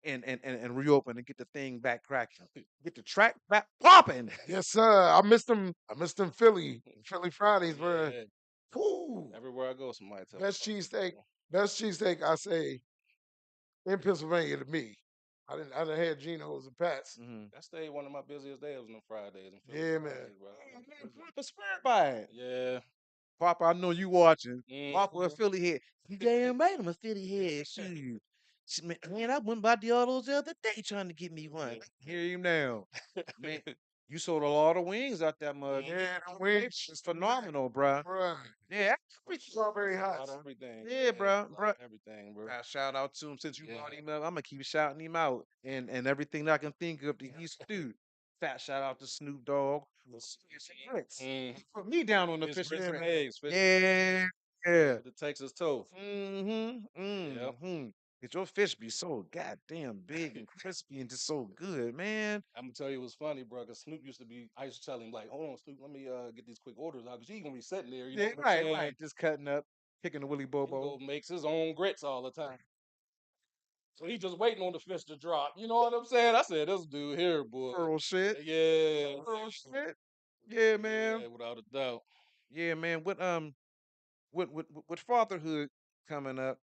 and reopen and get the thing back cracking, get the track back popping. Yes, sir. I missed them. I missed them Philly Fridays, bro. Yeah. Woo! Everywhere I go, somebody tell me Best about that. cheesesteak, best cheesesteak. I say in Pennsylvania to me. I didn't had Geno's and Pat's. Mhm. That stayed one of my busiest days on them Fridays and Philly Yeah, man. Fridays, bro. Oh, man, Papa swear by it. Yeah. Papa, I know you watching. Mm. Papa a Philly head. You damn right I'm a Philly head. Shoot. Man, I went by the autos the other day trying to get me one. Hear him now. Man, you sold a lot of wings out that mug. Yeah, the wings It's phenomenal, bruh. bruh. Yeah, Strawberry Out hots. of everything. yeah, bruh. Everything, bro. Shout out to him since you Yeah. brought him up. I'm gonna keep shouting him out and everything that I can think of that he's do. Fat shout out to Snoop Dogg. Grits. Mm. He put me down on the Fish fish grits and and grits. eggs. Fish grits and eggs. Yeah, Yeah, yeah. with the Texas toast. Yep. Get your fish be so goddamn big and crispy and just so good, man. I'm gonna tell you it was funny, bro. Cause Snoop used to be. I used to tell him like, "Hold on, Snoop, let me get these quick orders out." Cause he gonna be sitting there, you know Yeah, what I'm right, saying? right. Just cutting up, kicking the Willy He Bobo. go makes his own grits all the time. So he just waiting on the fish to drop. You know what I'm saying? I said, this dude here, boy. Pearl shit. Yeah. Pearl shit. Yeah, man. Yeah, without a doubt. Yeah, man. With fatherhood coming up,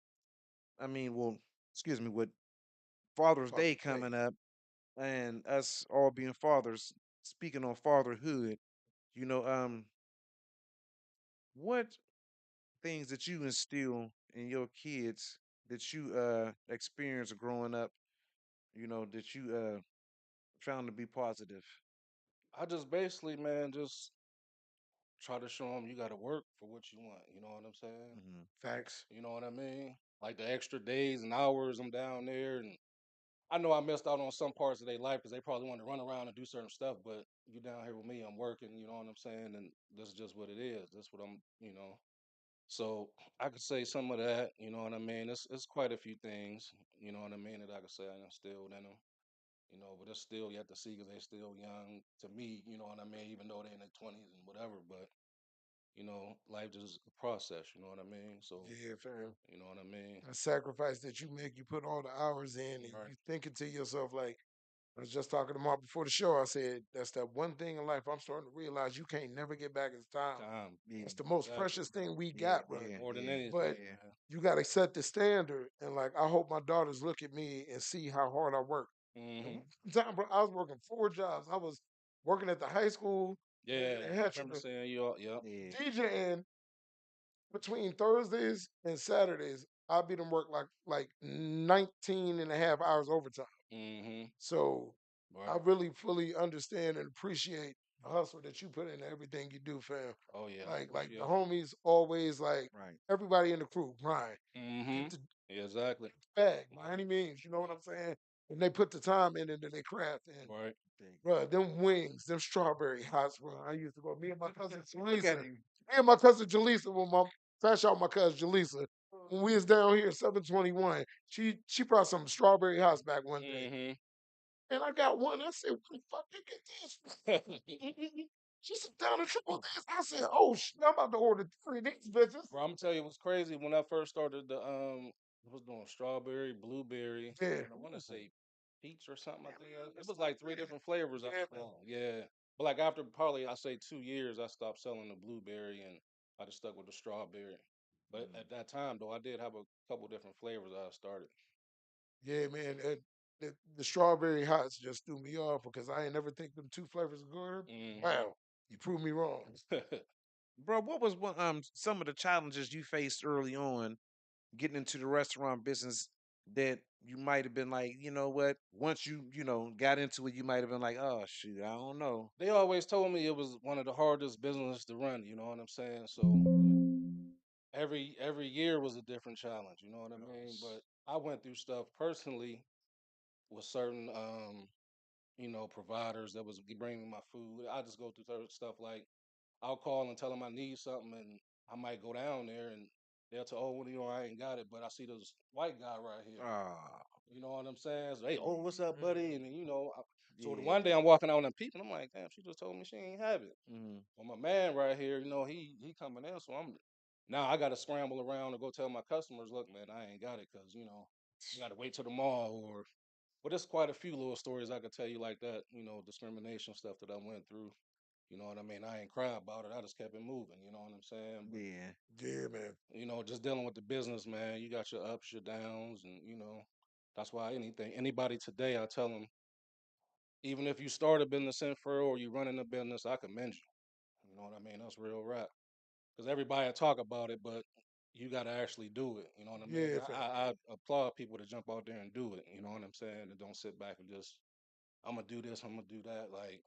I mean, well, excuse me, with Father's Day Father's Day. coming up, and us all being fathers, speaking on fatherhood, you know, what things that you instill in your kids that you experience growing up, that you found to be positive. I just basically, man, just try to show them you got to work for what you want. You know what I'm saying? Hmm. Facts. You know what I mean? Like the extra days and hours I'm down there, and I know I missed out on some parts of their life because they probably want to run around and do certain stuff. But you down here with me, I'm working. You know what I'm saying? And this is just what it is. That's what I'm. So I could say some of that. You know what I mean? It's quite a few things. You know what I mean that I could say I instilled in them. But it's still yet to see because they're still young to me. You know what I mean? Even though they're in their 20s and whatever, but life is a process. You know what I mean? So Yeah, fam. you know what I mean? A sacrifice that you make, you put all the hours in, and Right. you thinking to yourself like, I was just talking to Mark before the show. I said that's that one thing in life I'm starting to realize you can't never get back is time. Time. Yeah, That's the most Exactly. precious thing we yeah, got, bro. yeah, More than yeah, anything, But yeah. man. you got to set the standard, and like I hope my daughters look at me and see how hard I work. And Hmm. one time, bro, I was working 4 jobs. I was working at the high school, Yeah, and I had remember to saying you all. Yep. Yeah. DJing between Thursdays and Saturdays. I'd be to work like 19 and a half hours overtime. Hmm. So I Right. really fully understand and appreciate the hustle that you put into everything you do, fam. Oh yeah. Like the Appreciate you. homies always like Right. everybody in the crew, Brian, Hmm. get the Yeah, exactly. bag by any means. You know what I'm saying? And they put the time in and then they craft. And Right. Big. bro, them wings, them strawberry hots, bro. I used to go. Me and my cousin Look at Jaleesa. him. Me and my cousin Jaleesa. When my flash out my cousin Jaleesa. When we was down here, 721, she brought some strawberry hots back one day. Hmm. And I got one. I said, "Where the fuck you get this?" She said, "Down the triple this." I said, "Oh shit, I'm about to order 3 of these bitches." Bro, I'm gonna tell you what's crazy. When I first started I was doing strawberry, blueberry, Yeah, and I want to say peach or something. I think it it's was like like three different flavors. I yeah, man. saw. Yeah, but like after probably I say 2 years, I stopped selling the blueberry and I just stuck with the strawberry. But Mm. at that time though, I did have a couple different flavors I started. Yeah, man. the strawberry hots just threw me off because I ain't never think them two flavors of good. Hmm. Wow, you proved me wrong. Bro, what was some of the challenges you faced early on getting into the restaurant business that you might have been like, you know what? Once got into it, you might have been like, oh shoot, I don't know. They always told me it was one of the hardest business to run. You know what I'm saying? So every year was a different challenge. You know what I mean? But I went through stuff personally with certain providers that was bringing me my food. I just go through certain stuff like I'll call and tell them I need something, and I might go down there and they'll tell, oh, well, I ain't got it, but I see this white guy right here. Ah, You know what I'm saying? So, hey, oh, what's up, buddy? And then, so the yeah. one day I'm walking out and peeping, I'm like, damn, she just told me she ain't have it. Mm, Well, my man right here, he coming in, so now I got to scramble around and go tell my customers, look, man, I ain't got it because you got to wait till the mall or. But there's quite a few little stories I could tell you like that, discrimination stuff that I went through. You know what I mean? I ain't cry about it. I just kept it moving. You know what I'm saying? But yeah. Yeah, man. just dealing with the business, man. You got your ups, your downs, and that's why anybody today, I tell them, even if you start a business in fur or you running a business, I commend you. You know what I mean? That's real rap. Because everybody talk about it, but you got to actually do it. You know what I mean? Yeah, I, fam. I, I applaud people to jump out there and do it. You know what I'm saying? And don't sit back and just, I'm gonna do this, I'm gonna do that. Like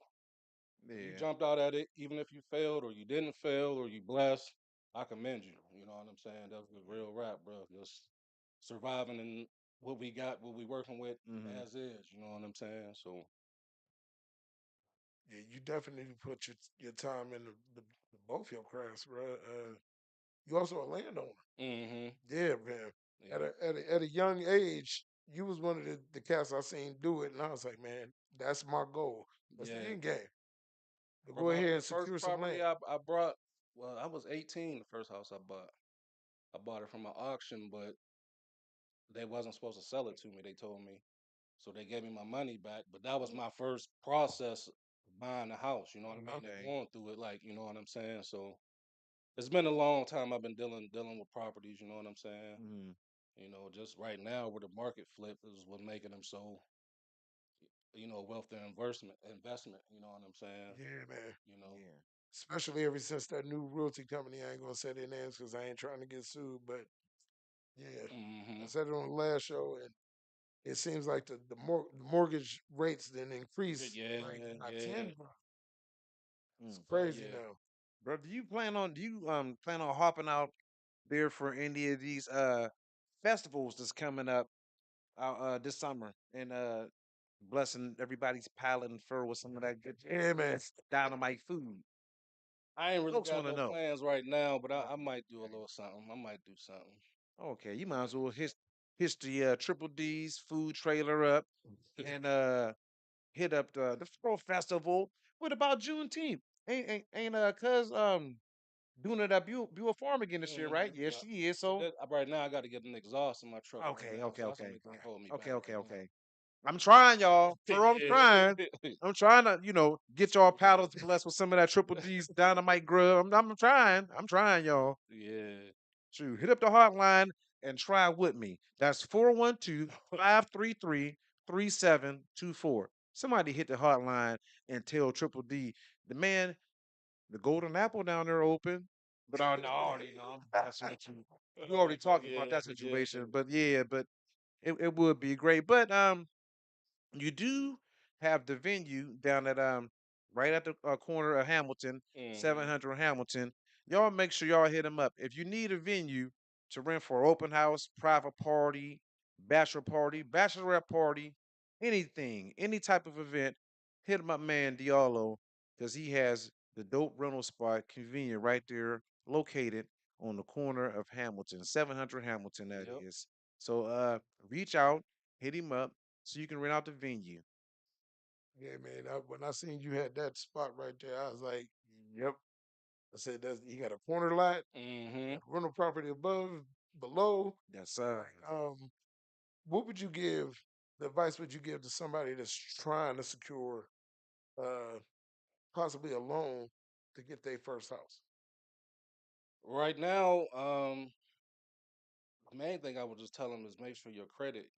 you Yeah. jumped out at it, even if you failed or you didn't fail or you blessed. I commend you. You know what I'm saying? That's the real rap, bro. Just surviving and what we got, what we working with Mm-hmm. as is. You know what I'm saying? So, Yeah, you definitely put your time in the both your crafts, bro. You also a landowner. mm-hmm. Yeah, man. Yeah, At a young age, you was one of the cats I seen do it, and I was like, man, that's my goal. That's the yeah. end game. But Bro, go ahead the and first secure some land. property I brought, well, I was 18. The first house I bought, I bought it from an auction, but they wasn't supposed to sell it to me. They told me, so they gave me my money back. But that was my first process of buying a house. You know what I mean? And Okay. going through it, like you know what I'm saying. So it's been a long time I've been dealing with properties. You know what I'm saying? Mm-hmm. Just right now where the market flip is what making them so wealth and investment. You know what I'm saying? Yeah, man. You know. Yeah. Especially ever since that new realty company, I ain't gonna say their names because I ain't trying to get sued. But yeah, I Hmm. said it on the last show, and it seems like the mortgage rates then increase Yeah, like by yeah. 10, bro. It's Mm. Oh crazy yeah. now. Bro, do you plan on hopping out there for any of these festivals that's coming up this summer and blessing everybody's palate and fur with some of that good Yeah, man. dynamite food? I ain't really Folks got want to no know. plans right now, but I might do a Okay. little something. I might do something. Okay, you might as well hit the Triple D's food trailer up and hit up the Fro Festival. What about Juneteenth? Ain't cuz doing it at Buell Farm again this year, right? Yes, Yeah. she is. But So right now I got to get an exhaust in my truck right okay, now, okay, so that's the okay, only thing holding me okay, back okay, right now. okay. I'm trying, y'all. For I'm trying. Yeah. I'm trying to, get y'all paddles blessed with some of that Triple D's dynamite grub. I'm trying. I'm trying, y'all. Yeah. Shoot, hit up the hotline and try with me. That's 412-533-3724. Somebody hit the hotline and tell Triple D, the man, the golden apple down there open. But I know, that's what you. We already talked about Yeah. that Yeah. situation. But yeah, but it would be great. But you do have the venue down at right at the corner of Hamilton, Hmm. 700 Hamilton. Y'all make sure y'all hit them up. If you need a venue to rent for open house, private party, bachelorette party, anything, any type of event, hit my man Diallo because he has the dope rental spot convenient right there, located on the corner of Hamilton, 700 Hamilton. That Yep. is. So reach out, hit him up so you can rent out the venue. Yeah, man. When I seen you had that spot right there, I was like, yep. I said, that's, he got a corner lot, Hmm. got rental property above, below. Yes, Like, sir. what would you give? The advice would you give to somebody that's trying to secure uh, possibly a loan to get their first house? Right now, the main thing I would just tell them is make sure your credit.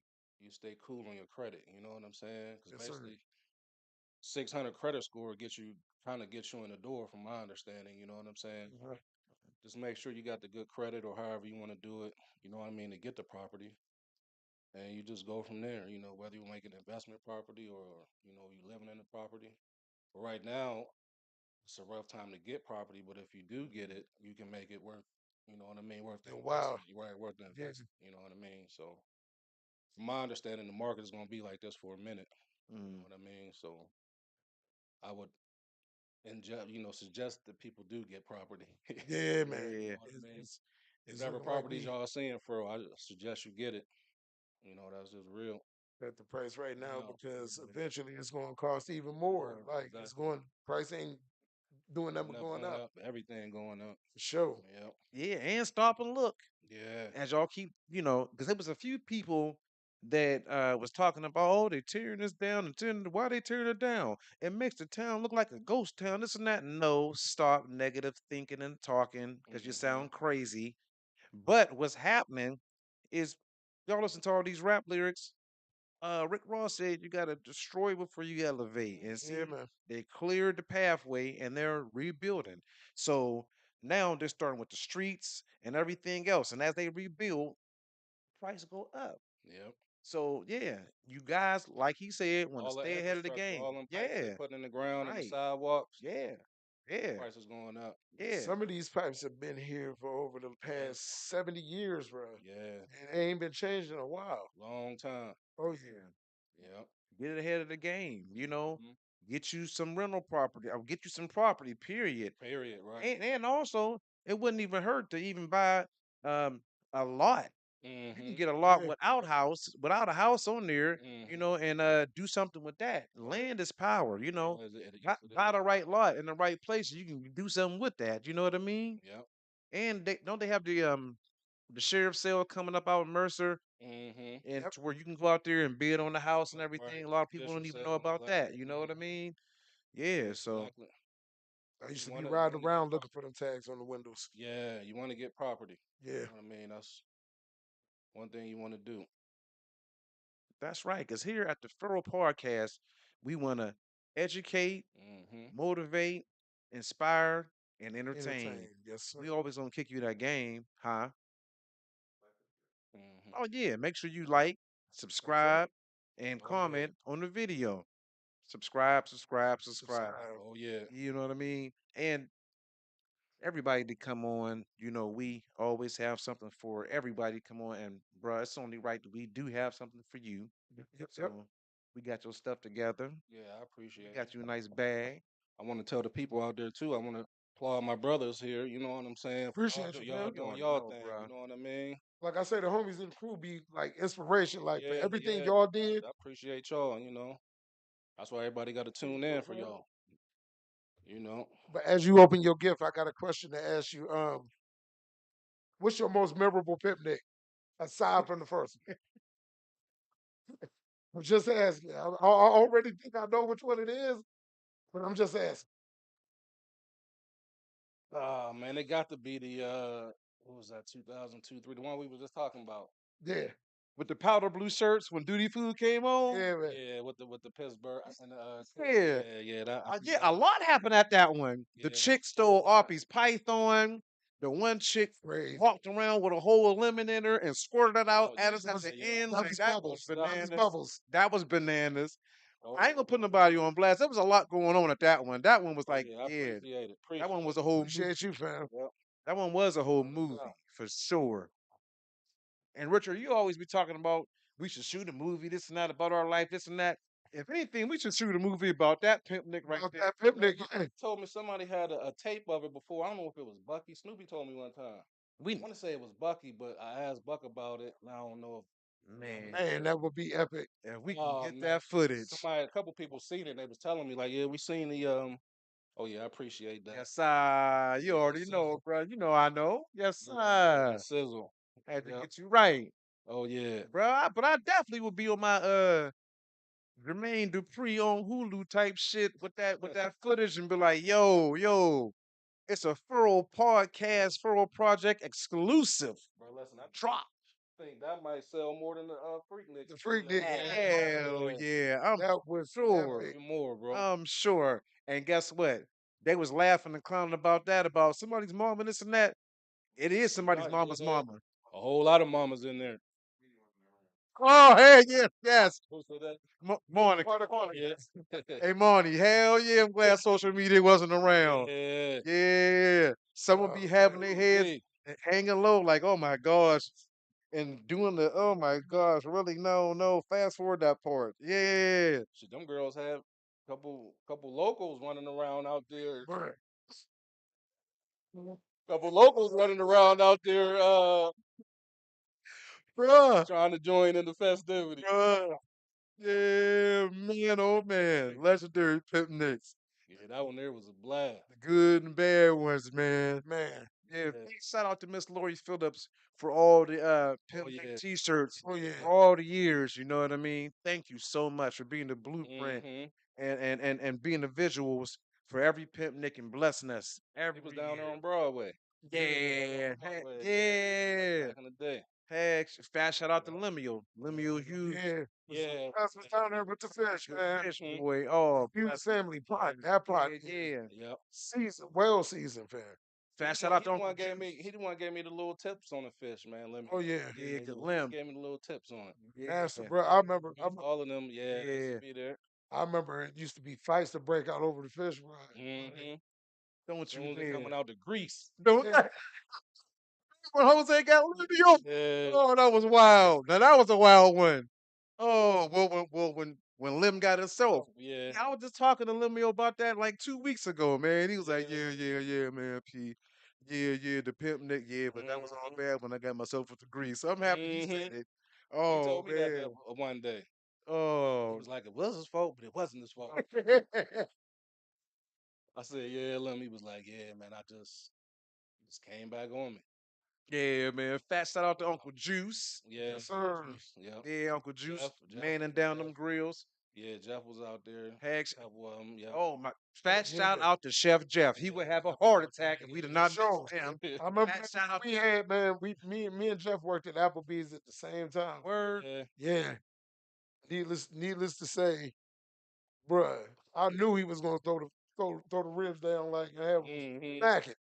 you stay cool on your credit. You know what I'm saying? Because Yes, sir. basically, 600 credit score gets you kind of gets you in the door, from my understanding. You know what I'm saying? Mhm. Just make sure you got the good credit, or however you want to do it. You know what I mean, to get the property, and you just go from there. You know, whether you make an investment property, or you living in the property. But right now, it's a rough time to get property, but if you do get it, you can make it worth, you know what I mean, worth the And wow. investment. Right, worth the Yeah. investment. You know what I mean? So, from my understanding, the market is going to be like this for a minute. You know Mm. what I mean? So, I would suggest that people do get property. Yeah, man. You Yeah. know what I mean? It's Whatever looking like properties we y'all seeing for, I suggest you get it. That's just real. at the price right now No, because Yeah. eventually it's going to cost even more. Like it's exactly. going, price ain't doing nothing Going but up, going going up up. Everything going up. for sure. Yep. Yeah, and stop and look Yeah. as y'all keep, because there was a few people that was talking about, oh, they tearing this down and why they tearing it down? It makes the town look like a ghost town, this and that. No, stop negative thinking and talking because you Mm-hmm. sound crazy. But what's happening is y'all listen to all these rap lyrics. Rick Ross said you gotta destroy before you elevate. And Mm-hmm. Yeah, see, man. they cleared the pathway and they're rebuilding. So now they're starting with the streets and everything else. And as they rebuild, price go up. Yep. So yeah, you guys, like he said, want to All the stay ahead of the infrastructure, game. all them pipes they Yeah, putting in the ground and the right. sidewalks, Yeah, yeah, price is going up. yeah. Some of these pipes have been here for over the Yeah. past 70 years, bro. Yeah. And they ain't been changed in a while. Long time. Oh, yeah. Yep. Get ahead of the game. Mm-hmm. Get you some rental property. Or get you some property. Period. Period. Right. And also it wouldn't even hurt to even buy um a lot. You can Mm-hmm. get a lot Yeah. without a house on there, Mm-hmm. and do something with that. Right. Land is power, Oh, yes, it buy is. the right lot in the right place. You can do something with that. You know what I mean? Yep. And they have the sheriff sale coming up out in Mercer, Mm-hmm. and Yep. to where you can go out there and bid on the house and Right. everything. A lot of people Judicial don't even know sale and all about that. that. You know what I Mm-hmm. mean? Yeah. So Exactly. I used You to be wanna you riding wanna get around looking for property. them tags on the windows. Yeah, you wanna get property. You Yeah. know what I mean? That's one thing you wanna do. that's right. Because here at the Federal Podcast, we want to educate, Mm-hmm. motivate, inspire, and entertain. Entertain. Yes, sir. We always gonna kick you that game, huh? Mm-hmm. Oh yeah, make sure you like, Thumbs up. subscribe, and Oh yeah. comment on the video. Subscribe, subscribe, subscribe. Subscribe. Oh yeah. You know what I mean? And everybody to come on, we always have something for everybody to come on. And bruh, it's only right that we do have something for you. Yep. Yep. Yep. So we got your stuff together. Yeah, I We appreciate it. got you a nice bag. I want to tell the people out there too. I want to applaud my brothers here. You know what I'm saying? For Appreciate you, y'all man. You doing already y'all know, thing. You bruh. know what I mean? Like I say, the homies in the crew be like inspiration, like for Yeah, everything yeah. y'all did. I appreciate y'all. That's why everybody got to tune in for y'all. You know. But as you open your gift, I got a question to ask you. What's your most memorable picnic aside from the first one? I'm just asking. I already think I know which one it is, but I'm just asking. Ah man, it got to be the what was that? 2002, three, the one we was just talking about. Yeah, With the powder blue shirts when duty food came on. yeah, man. Yeah, with the Pittsburgh and Yeah. yeah, yeah. That I Yeah, forgot. a lot happened at that one. The Yeah, chick stole Oppie's Python. The one chick Crazy. walked around with a whole of lemon in her and squirted it out oh at yeah, us That at was the yeah, yeah. end. that Like was that was bubbles. That was bananas. bubbles. That was bananas. Oh I ain't yeah, gonna put nobody on blast. There was a lot going on at that one. That one was oh like, yeah. I yeah, appreciate it. that one was Appreciate a it. whole Appreciate movie. you, fam. Yep. That one was a whole No movie doubt. for sure. And Richard, you always be talking about we should shoot a movie, this and that, about our life, this and that. If anything, we should shoot a movie about that Pimp Nick right About there. that Man, picnic, Snoopy yeah. told me somebody had a tape of it before. I don't know if it was Bucky. Snoopy told me one time. I We want to say it was Bucky, but I asked Buck about it, and I don't know if man, Man, that would be epic. if we can Oh get man, that footage. a couple people seen it. And they was telling me like, yeah, we seen the Oh yeah, I appreciate that. Yes, sir. You Yeah, that already know, sizzle. bro. You know I know. Yes, Yeah, that sir. sizzle. Had to Yep. get you right, Oh yeah. bro. But I definitely would be on my Jermaine Dupri on Hulu type shit with that footage and be like, yo, it's a Furrow podcast, Furrow Project exclusive Bro, listen, drop. think that might sell more than the Freak Nicks The too freak now. did. Hell Yeah, yeah, I'm That was sure. epic. even more, bro. I'm sure. And guess what? They was laughing and clowning about that, about somebody's mom and this and that. It is somebody's mama's Yeah, mama. a whole lot of mamas in there. Oh, hey, yes, yes. Who said that? Morning. Yeah. Hey, Marty, hell yeah, I'm glad social media wasn't around. Yeah. Yeah. Someone Oh, be having their heads Ooh-wee. hanging low, like, oh my gosh. And doing the, oh my gosh, really, no, no, fast forward that part. Yeah. Shit, them girls have couple locals running around out there. bruh. Couple locals running around out there Bruh, trying to join in the festivities. bruh. Yeah, man, oh man. Legendary Pimp Nicks. Yeah, that one there was a blast. The good and bad ones, man. Man. Yeah, Yeah. big shout out to Miss Lori Phillips for all the Oh Pimp Nick yeah. t-shirts Oh yeah. for all the years, you know what I mean? Thank you so much for being the blueprint Mm-hmm. and being the visuals for every Pimp Nick and blessing us He was every down there year. on Broadway. Yeah, Broadway yeah. back in the day. Heck, fast shout out to Lemuel. Lemuel Hughes, Yeah. Yeah. Us was down there with the fish, the man. fish Mm-hmm. boy. Oh, Huge family pot. That pot yeah, is yeah. Yep. seasoned, well seasoned, fam. Fast shout out He to the Uncle one gave me Juice. he the one gave me the little tips on the fish, man. Let me. Oh yeah. Yeah, Yeah, good he Lem. gave me the little tips on it. Master, Yeah, bro. All of them, yeah, they used to yeah. be there. I remember it used to be fights to break out over the fish fry. Mm-hmm. Don't you Soon as they dare. coming out the grease. Don't. Yeah. When Jose got Livio. Yeah. Oh, that was wild. Now that was a wild one. Oh, when Lim got himself. Yeah. Yeah, I was just talking to Limio about that like 2 weeks ago, man. He was like, Yeah. yeah, man, P. Yeah, the pimp Nick, yeah, but that was all Mm-hmm. bad when I got myself with the grease. So I'm happy he Mm-hmm. said it. He Oh told me that man. one day. He Oh was like, it was his fault, but it wasn't his fault. I said, yeah, Lem. He was like, yeah, man, I just came back on me. yeah, man. Fat shout out to Uncle Juice. Yeah. Yes, sir. Juice. Yep. Yeah, Uncle Juice, Jeff. manning down Jeff. them grills. Yeah, Jeff was out there. Hags. Couple of them. Yep. Oh my! Oh, Fat yeah. shout out to Chef Jeff. He would Yeah, have a Jeff was heart out attack if we did there. For not sure. mention him. I remember Fat shout out we to had, man, me and Jeff worked at Applebee's at the same time. Word. Yeah. Yeah. Needless to say, bruh, I knew he was gonna throw the ribs down like I was Mm-hmm. smacking.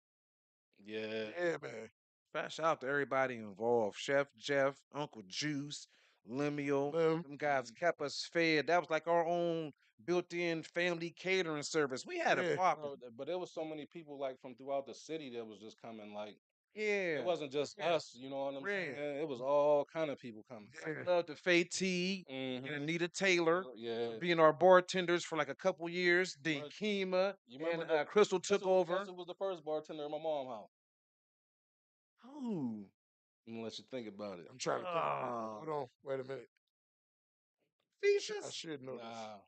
Yeah. Yeah, man. Fat shout out to everybody involved. Chef Jeff, Uncle Juice, Lemuel. Lim, Them guys kept us fed. That was like our own built-in family catering service. We had a yeah, poppin'. Bro, but there was so many people like from throughout the city that was just coming. Like it Yeah. wasn't just us. You know what I'm Red. saying? It was all kind of people coming. yeah. Love to Faye T and Mm-hmm. Anita Taylor Yeah. being our bartenders for like a couple years. Then Bro, Kima you and remember the Crystal took guess over. who was the first bartender in my mom's house? Ooh. I'm gonna let you think about it. I'm trying to think. Oh. Hold on, wait a minute. I Features? should know this.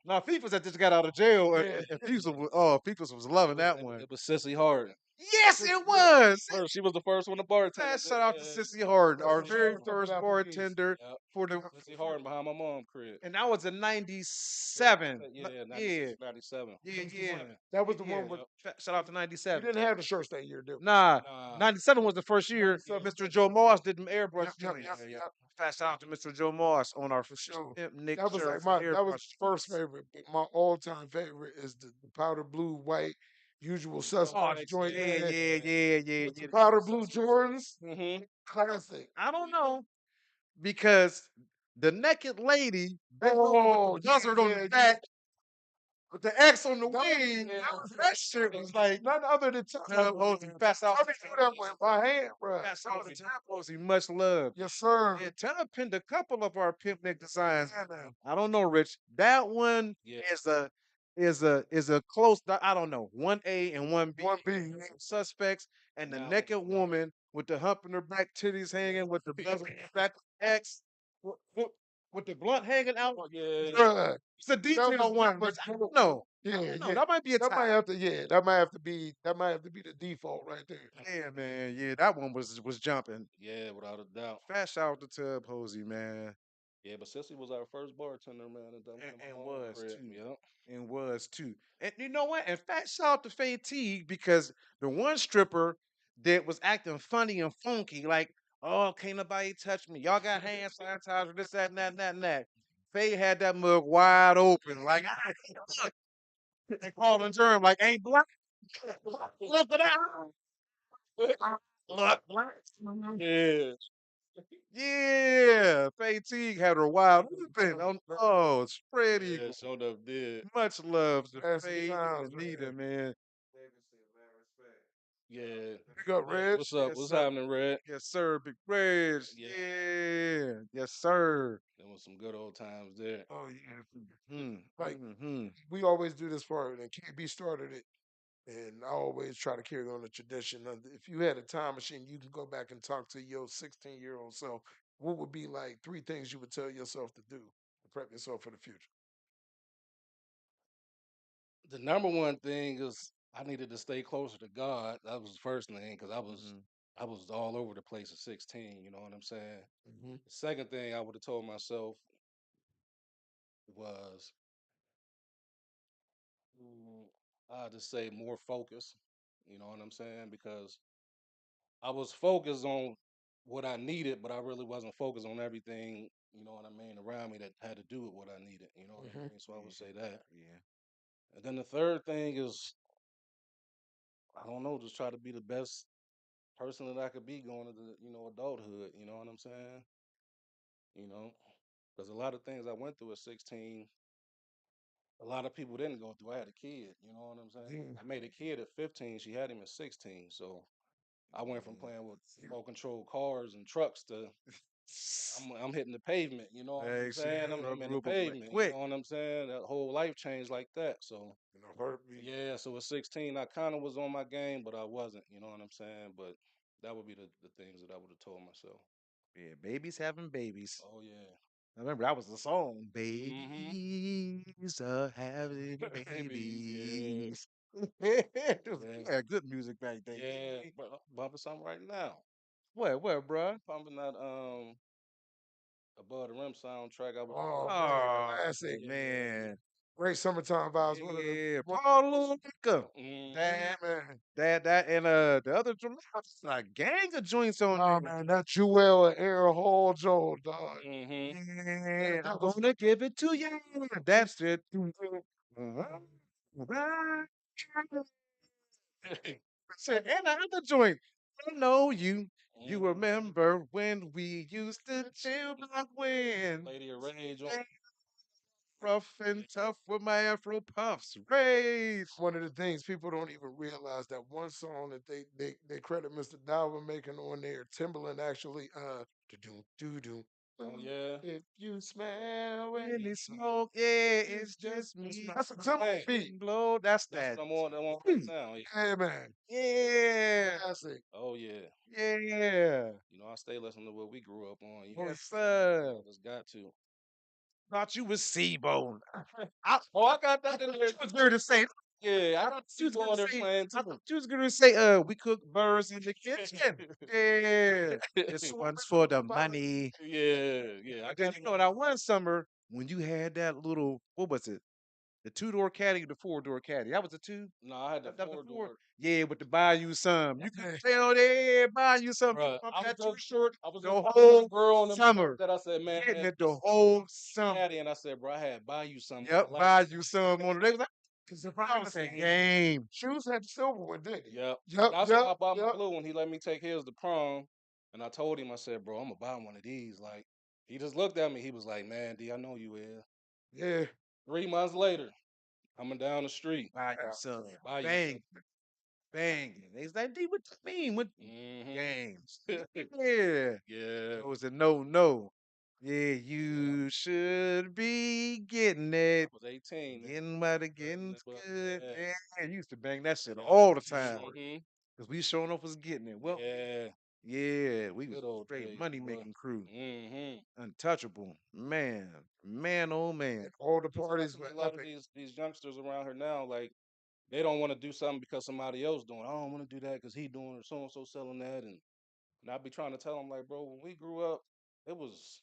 Nah. Now, FIFA's that just got out of jail, Yeah. and FIFA's was loving that one. It was Sissy Hart. Yes, it was. First, she was the first one to bartend. Man, shout out to Sissy Harden, That's our when she very worked up at first Applebee's. bartender Yep. for the, Sissy Hart behind my mom crib. and that was in '97. Yeah, Yeah, 96, 97. yeah. That was the Yeah. one with Shout out to we '97. didn't have the shirts that year, did we? Nah, Nah. '97 was the first year 97. Mr. Joe Moss did them airbrush Yep, joints. Yeah. Fat shout out to Mr. Joe Moss on our for sure. Pimp Nick That was like shirts and that was airbrush first suits. favorite. But my all time favorite is the powder blue white usual Oh, suspects joint, yeah, man. yeah, yeah, yeah, With the yeah. powder blue Jordans. Mm-hmm. Classic. I don't know because the naked lady back Oh, with the buzzard on the back with the X on the wing. That shit was like none other than Tub Hosey. Fast out. Tubby do that with my hand, bro. Fast out to Tub Hosey. Much love. Yes, sir. Yeah, Tub pinned a couple of our Pimp Nick designs. Yeah, man. I don't know, Rich. That one Yeah. is a close. I don't know. 1A and 1B. One B. Suspects and the Now- naked woman with the hump in her back, titties hanging, with the bezel back X, with the blunt hanging out. Yeah. Bruh. It's a detail one, but I don't know. Yeah, No, yeah. that might be a That tie. might have to, that might have to be the default right there. Yeah, man. Yeah, that one was jumping. Yeah, without a doubt. Fast shout out to Tub Hosey, man. Yeah, but Sissy was our first bartender, man. At that And my was crib. too. Yep. And was too. And you know what? And fat shout out to Faye T because the one stripper that was acting funny and funky, like Oh, can't nobody touch me. Y'all got hand sanitizer, this, that, and that, and that, and that. Faye had that mug wide open, like, look, they called in term, like, ain't black. Look at that. Look, black. Yeah, Yeah, Faye Teague had her wide open. Oh, spread yeah, eagle. showed up did. Much love to That's some Faye times, and Nita, man. man. Yeah, Pick up yeah. Reg. What's up? Yes, What's sir. happening, Red? Yes, sir. Big Reg. Yeah, Yeah. Yes, sir. there was some good old times there. Oh yeah. Hmm. Like Hmm. we always do this for it, and KB started it. And I always try to carry on the tradition. If you had a time machine, you can go back and talk to your 16-year-old self. What would be like three things you would tell yourself to do to prep yourself for the future? The number one thing is I needed to stay closer to God. That was the first thing because Hmm. I was all over the place at 16. You know what I'm saying? Hmm. The second thing I would have told myself was mm, I just say more focus. You know what I'm saying? Because I was focused on what I needed, but I really wasn't focused on everything. You know what I mean around me that had to do with what I needed. You know what I Hmm. mean? So I would Yeah. say that. Yeah. And then the third thing is I don't know, just try to be the best person that I could be going into adulthood. You know what I'm saying? You know, because a lot of things I went through at 16, a lot of people didn't go through. I had a kid. You know what I'm saying? Yeah. I made a kid at 15. She had him at 16. So I went from playing with remote control cars and trucks to I'm hitting the pavement. You know what I'm Hey, she saying? grew I'm up, in grew the up quick. pavement. You Quick. know what I'm saying? That whole life changed like that. So Heartbeat. yeah. So at 16, I kind of was on my game, but I wasn't. You know what I'm saying? But that would be the things that I would have told myself. Yeah, babies having babies. Oh yeah. I remember that was the song. Mm-hmm. Babies are having Babies, yeah, babies. It was, yeah, yeah, good music back then. yeah. But I'm bumping something right now. What, bruh? Pumping that above the rim soundtrack. I was just Oh listening to man, it. Oh, classic. Yeah. man. Great summertime vibes. Yeah, One Paul Luca. Mm-hmm. That, man. and the other drum, like gang of joints on Oh there. man, that Jewel and Aaron Hall Joe, dog. Mm-hmm. Yeah, I'm gonna give it to you. That's it. Said, and the other joint. I know you. You Mm-hmm. remember when we used to chill back when? Lady of Rage on. Rough and tough with my Afro puffs. Rage. One of the things people don't even realize that one song that they credit Mr. Diallo making on there, Timberland actually do do do. Oh yeah. If you smell Any any smoke, yeah, it's just me. that's a Timberland Hey, beat. Blow, that's that's that. what I'm on right now. Yeah. Hey man, Yeah. classic. Oh yeah. Yeah. You know, I stay listening to what we grew up on. You know Yes, what I'm saying? sir. Just got to. Thought you was C-Bone. Oh, I got that I in thought there you was too. going to say, Yeah, I I got thought you you was going to going there say, playing I too. thought you was going to say, we cook birds in the kitchen. Yeah. This one's for the money. Yeah, yeah. I But then got you know that one summer when you had that little, what was it? The two-door caddy or the four-door caddy? That was a two? no, I had the That was four the four? door. Yeah, with the buy you some. You could Yeah. tell they buy you some. You Bro, pump that two short I was the just talking to the whole girl on them summer. that I said, man, I Getting had it the this whole summer. caddy, and I said, bro, I had buy you some on the Yep, light. buy you some on the they was like, Cause if I I was a understand, game. Shoes had the silver one, didn't he? Yep. Yep, That's yep, why I bought my yep. blue, and he let me take his to prom. And I told him, I said, bro, I'm gonna buy one of these. Like, he just looked at me. He was like, man, D, I know you is. Yeah. 3 months later, coming down the street, Buy you Yeah. some. buy you some. Bang, bang. They was like, D, what you mean? What Mm-hmm. games? Yeah. Yeah. It was a no. Yeah, you should be getting it. I was 18 then. Getting what it Cutting getting's it, but good. yeah. Man, I used to bang that shit all the time. Mm-hmm. Because we showing off was getting it. Well, Yeah. yeah, we was Good old straight days, money boy. making crew. Mm-hmm. Untouchable. Man, oh man. And all the That's why I parties see were a lot of epic. these youngsters around here now, like they don't want to do something because somebody else doing. I don't want to do that because he doing or so and so selling that, and I be trying to tell them like, bro, when we grew up, it was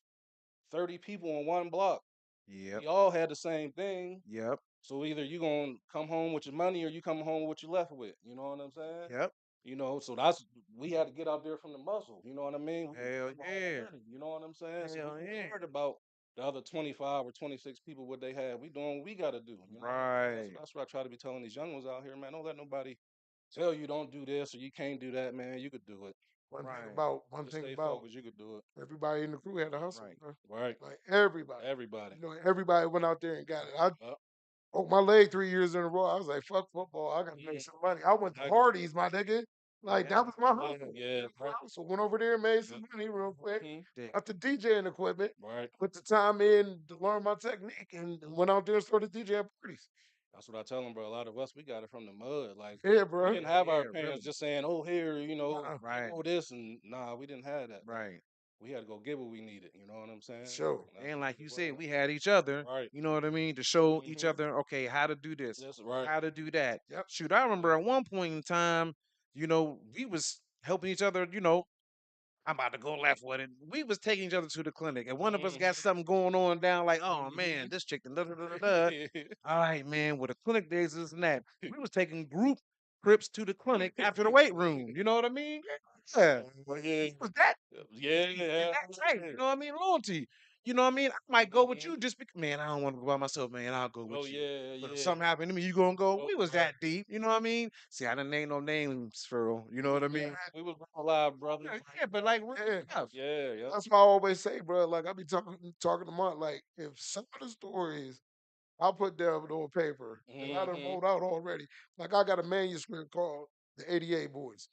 30 people on one block. Yep, We all had the same thing. yep, So either you gonna come home with your money or you come home with what you left with. You know what I'm saying? yep. You know, so that's we had to get out there from the muscle. You know what I mean? We was Hell doing our own yeah. journey, you know what I'm saying? So we Hell ain't yeah. worried about the other 25 or 26 people what they have. We doing what we got to do. You know what I'm saying? Right. That's what I try to be telling these young ones out here, man. Don't let nobody tell you don't do this or you can't do that, man. You could do it. Right. One Just thing stay about focused. You could do it. everybody in the crew had a hustle, Right. bro. Right. Like everybody. Everybody. You know, everybody went out there and got it. I Yup. broke my leg 3 years in a row. I was like, fuck football. I gotta make Mhm. some money. I went to Exactly. Hardee's, my nigga. Like Yeah. that was my Yeah. hustle. Yeah. That was my Right. hustle. Went over there and made Yep. some money real quick. Mhm. Dick. Got the DJing equipment. Right. Put the time in to learn my technique and went out there and started DJing parties. That's what I tell them, bro. A lot of us, we got it from the mud. Like, Yeah, we bro. didn't have our Yeah, parents really. just saying, "Oh, here, Uh-uh. Right. oh this," and nah, we didn't have that. Like, Right. we had to go get what we needed. You know what I'm saying? Sure. And that's And what like it you said, was. we had each other, Right. you know what I mean, to show each Mm-hmm. other, okay, how to do this, That's right. how to do that. Yep. Shoot, I remember Yeah. at one point in time, we was helping each other, I'm about to go left with it. We was taking each other to the clinic, and one of us got Mm-hmm. something going on down, like, oh man, Mm-hmm. this chick, da da da da da. All right, man, with the clinic days, this and that. We was taking group trips to the clinic after the weight room. You know what I mean? Yeah. But yeah, Was that yeah, and yeah, that's right. yeah. You know what I mean? Loyalty. You know what I mean? I might go with Mm-hmm. you just because, man, I don't want to go by myself, man. I'll go Oh with you. yeah, But if yeah. something happened to me, you gonna go. Oh We was right. that deep. You know what I mean? See, I didn't name no names, Pharaoh. You know what I mean? We was alive, brother. Yeah, but like real Yeah. stuff. Yeah, yeah. That's why I always say, bro. Like I be talking to Mark. Like if some of the stories I put down on paper that I done Mm-hmm. wrote out already. Like I got a manuscript called The 88 Boys.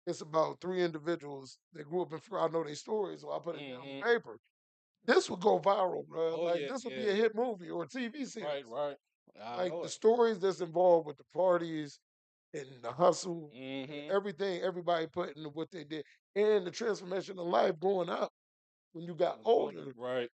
It's about three individuals that grew up in I know their stories, so I put it down on Mm-hmm. paper. This would go viral, bro. Oh Like yeah, this would be yeah. a hit movie or a TV Right, series. right. I Like know the it. stories that's involved with the parties and the hustle and Mm-hmm. everything everybody put into what they did and the transformation of life growing up when you got older. Right.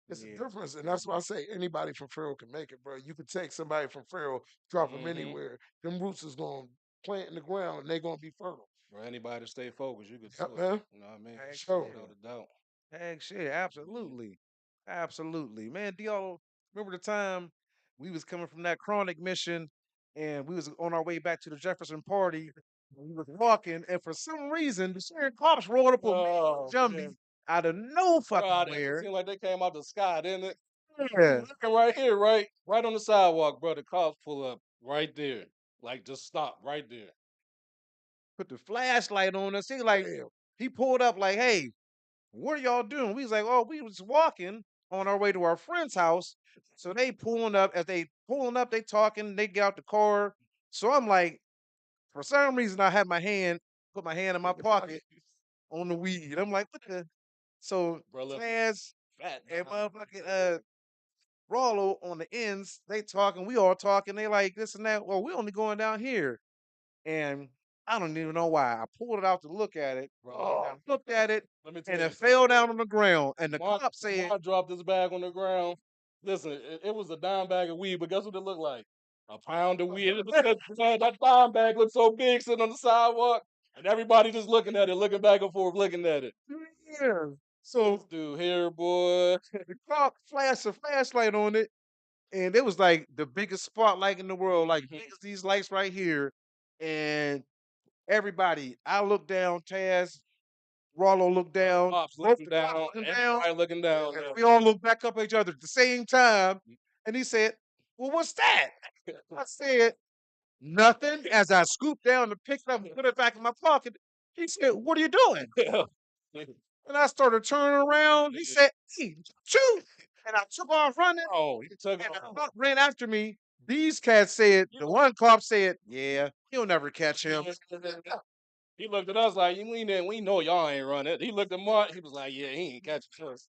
It's a Yeah. difference, and that's why I say anybody from Farrell can make it, bro. You could take somebody from Farrell, drop them Mm-hmm. anywhere. Them roots is gonna plant in the ground, and they're gonna be fertile. For anybody to stay focused, you could Yep, do it. man. You know what I mean? Heck Sure. yeah. Without a doubt. Heck shit. Mhm. Absolutely. Absolutely. Man, Diallo, remember the time we was coming from that chronic mission and we was on our way back to the Jefferson party. We was walking, and for some reason, the sharing cops rolled up on me, Oh Jumbie, man, out of no fucking bro, it where. seemed like they came out the sky, didn't it? We Yeah. looking right here, right on the sidewalk, bro. The cops pull up right there, like just stop right there. Put the flashlight on us. Damn. He pulled up like, hey, what are y'all doing? We was like, oh, we was walking on our way to our friend's house. So they pulling up. As they pulling up, they talking. They get out the car. So I'm like, for some reason, I had put my hand in my In your pocket. pocket on the weed. I'm like, what the? So Bro left some Taz fat. and motherfucking Rollo on the ends, they talking. We all talking. They like this and that. Well, we only going down here, and I don't even know why. I pulled it out to look at it. Bro, I Oh, looked at it, let me tell and you. it fell down on the ground. And the Mark, cop said, Mark dropped his bag on the ground. Listen, it was a dime bag of weed, but guess what it looked like? A pound of weed. It was because, man, that dime bag looked so big sitting on the sidewalk, and everybody just looking at it, looking back and forth, looking at it. yeah. This So dude here, boy. the cop flashed a flashlight on it, and it was like the biggest spotlight in the world, like Mhm. big as these lights right here. And everybody, I looked down, Taz, Rollo looked down, Pops both looking the cops down, looking down, everybody looking down. and we all looked back up at each other at the same time. And he said, well, what's that? I said, nothing. As I scooped down to pick it up and put it back in my pocket, he said, what are you doing? Yeah. And I started turning around. He said, hey, shoot. And I took off running, Oh, he took and the off. cop ran after me. These cats said, the one cop said, yeah, he'll never catch him. He looked at us like, we know y'all ain't running. He looked at Mark, he was like, yeah, he ain't catching us.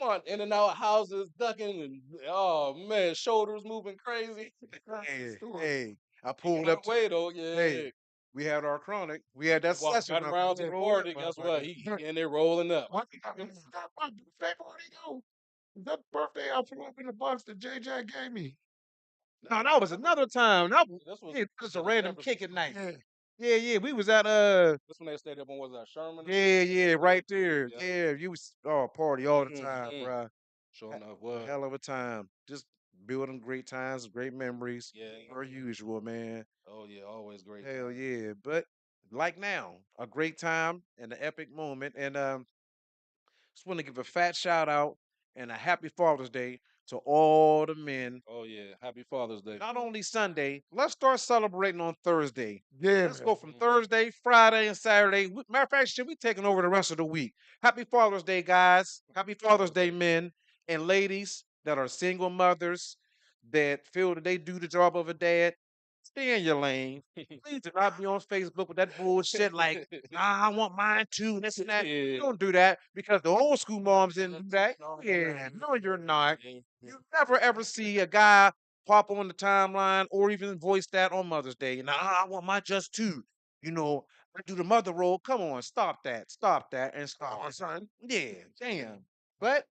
Mark in and out of houses, ducking, and oh man, shoulders moving crazy. Hey, story. hey, I He pulled got up to away the, though, hey, yeah. we had our chronic. We had He that walked session right up. around to We the rolled up, party. Guess what? motherfucker. He in there rolling up. What? My birthday party go. That birthday I flew up in the box that JJ gave me. No, that was another time. This was Yeah, just a at the random Jefferson. kicking night. Yeah. Yeah, yeah. We was at This when they stayed up on was that Sherman or yeah, yeah, something? right there. Yeah. Yeah, you was party all the time, Mm-hmm. bruh. Sure enough, A what? hell of a time. Just building great times, great memories, Yeah. per usual, man. Oh yeah, always great Hell times. yeah. But like now, a great time and an epic moment. And just want to give a fat shout out and a happy Father's Day to all the men. Oh yeah, happy Father's Day. Not only Sunday, let's start celebrating on Thursday. Yeah, Let's man. go from Thursday, Friday, and Saturday. Matter of fact, shit, we taking over the rest of the week. Happy Father's Day, guys. Happy Father's Day, men and ladies that are single mothers that feel that they do the job of a dad. Stay in your lane. Please do not be on Facebook with that bullshit like, nah, I want mine too, this and that. Yeah. Don't do that because the old school moms didn't do that. Yeah, no, you're not. You never ever see a guy pop on the timeline or even voice that on Mother's Day. Nah, I want my just two. You know, I do the mother role. Come on, stop that, and Come stop on, it. son. Yeah, damn. But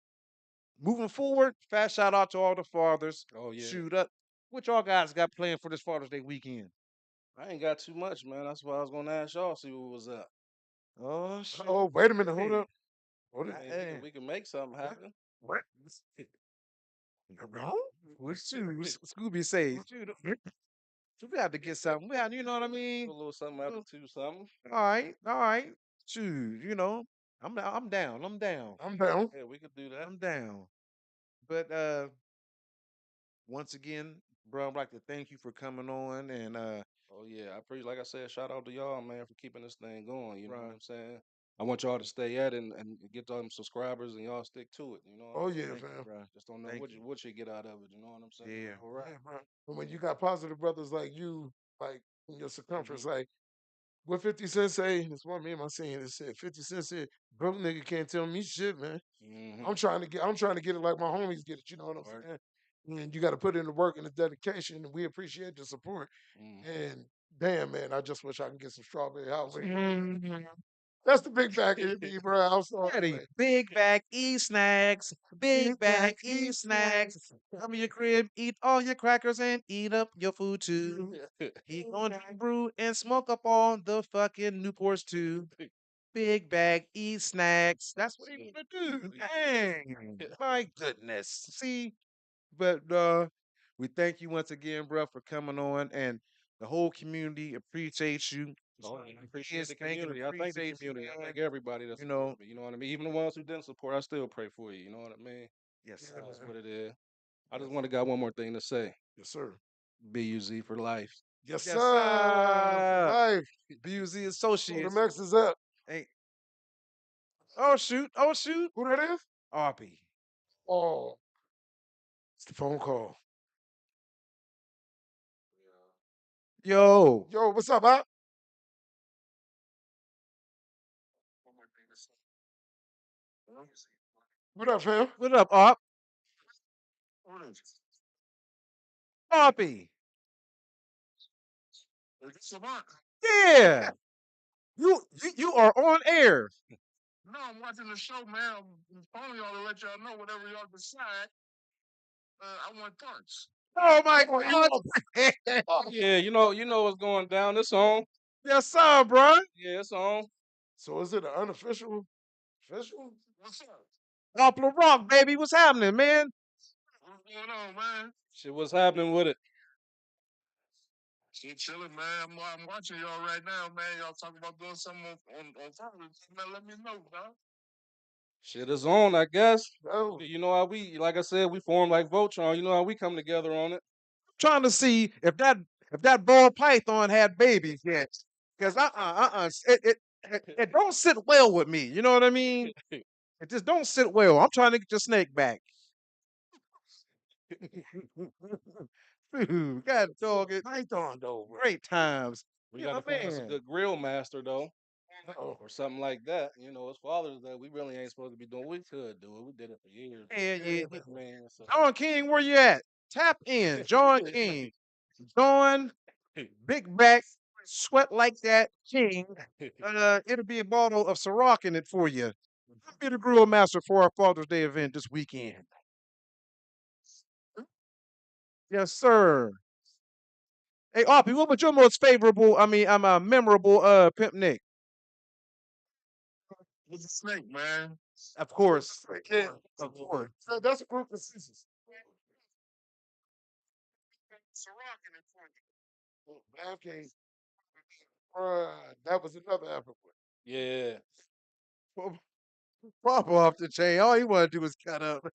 moving forward, fast shout out to all the fathers. Oh yeah. Shoot up. What y'all guys got planned for this Father's Day weekend? I ain't got too much, man. That's why I was gonna ask y'all see what was up. Oh shit. Oh, wait a minute. Hold Hey, up. Hold I it. mean, we can make something happen. What? Wrong? what's Scooby say? Shoot, we have to get something. We have, you know what I Put mean? a little something after two something. All right. Shoot, you know, I'm down. I'm down. I'm down. Yeah, we could do that. I'm down. But once again, bro, I'd like to thank you for coming on and Oh yeah, I appreciate. Like I said, shout out to y'all, man, for keeping this thing going. You know what bro, I'm saying? I want y'all to stay at it and get them subscribers and y'all stick to it. You know what Oh, I'm yeah, saying? thank you, fam. bro. Just don't know Thank what you. you get out of it. You know what I'm saying? Yeah. All right. Yeah, bro. And when you got positive brothers like you, like in your circumference, Mm-hmm. like what 50 Cent say, that's what me and my saying it said. 50 Cent said, broke nigga can't tell me shit, man. Mm-hmm. I'm trying to get it like my homies get it, you know what I'm All right. saying? And you got to put in the work and the dedication, and we appreciate the support. Mm. And damn, man, I just wish I can get some strawberry highway. That's the big bag in me, bro. I'm sorry, Daddy, man. big bag snacks, big Big bag bag eat snacks. snacks. Come in your crib, eat all your crackers and eat up your food too. He gonna brew and smoke up all the fucking Newports too. Big bag, eat snacks. That's what he gonna do. Dang. My goodness. See, but we thank you once again, bro, for coming on and the whole community appreciates you. Oh, I appreciate Kids the thank and community. I thank the appreciate you, community. I man. thank everybody that You know, supported me. You know what I mean? Even the ones who didn't support, I still pray for you. You know what I mean? yes, Yeah, sir. That's man. what it is. I just Yes, want to got one more thing to say. yes, sir. BUZ for life. Yes, Yes, sir. For sir. life. BUZ Oh, the Associates. Max is up. Hey, oh shoot, oh shoot. Who that is? RP. Oh, it's the phone call. Yo, Yo, what's up, Op? What up, fam? what up, Op? RP. Yeah. You are on air. No, I'm watching the show, man. I'm calling y'all to let y'all know whatever y'all decide. I want parts. Oh my Oh, god. Yeah, you know what's going down. It's on. Yes, sir, bro. Yeah, it's on. So is it an unofficial? Official? What's up? Up the rock, baby. What's happening, man? What's going on, man? Shit, what's happening with it? Shit, chilling, man. I'm watching y'all right now, man. Y'all talking about doing something on Friday. Man, let me know, man. Shit is on, I guess. Oh, You know how we, like I said, we form like Voltron. You know how we come together on it. Trying to see if that ball python had babies yet. Because it don't sit well with me. You know what I mean? It just don't sit well. I'm trying to get your snake back. Dude, God dog it. Python, though, bro. Great times. We Yeah, got to find us a man. good grill master though, Oh, or something like that. You know, as Father's Day, we really ain't supposed to be doing. We could do it. We did it for years. Yeah, yeah, yeah. Man, so John King, where you at? Tap in. John King. John, big back, sweat like that, King. It'll be a bottle of Ciroc in it for you. I'll be the grill master for our Father's Day event this weekend. Yes, sir. Hey, Oppie, what was your most favorable, I'm a memorable Pimp Nick? it's a snake, man. Of course. Snake, yeah. Of course. So that's a group of sisters. Okay. That was another epic Yeah. one. Pop off the chain. All he want to do is cut up.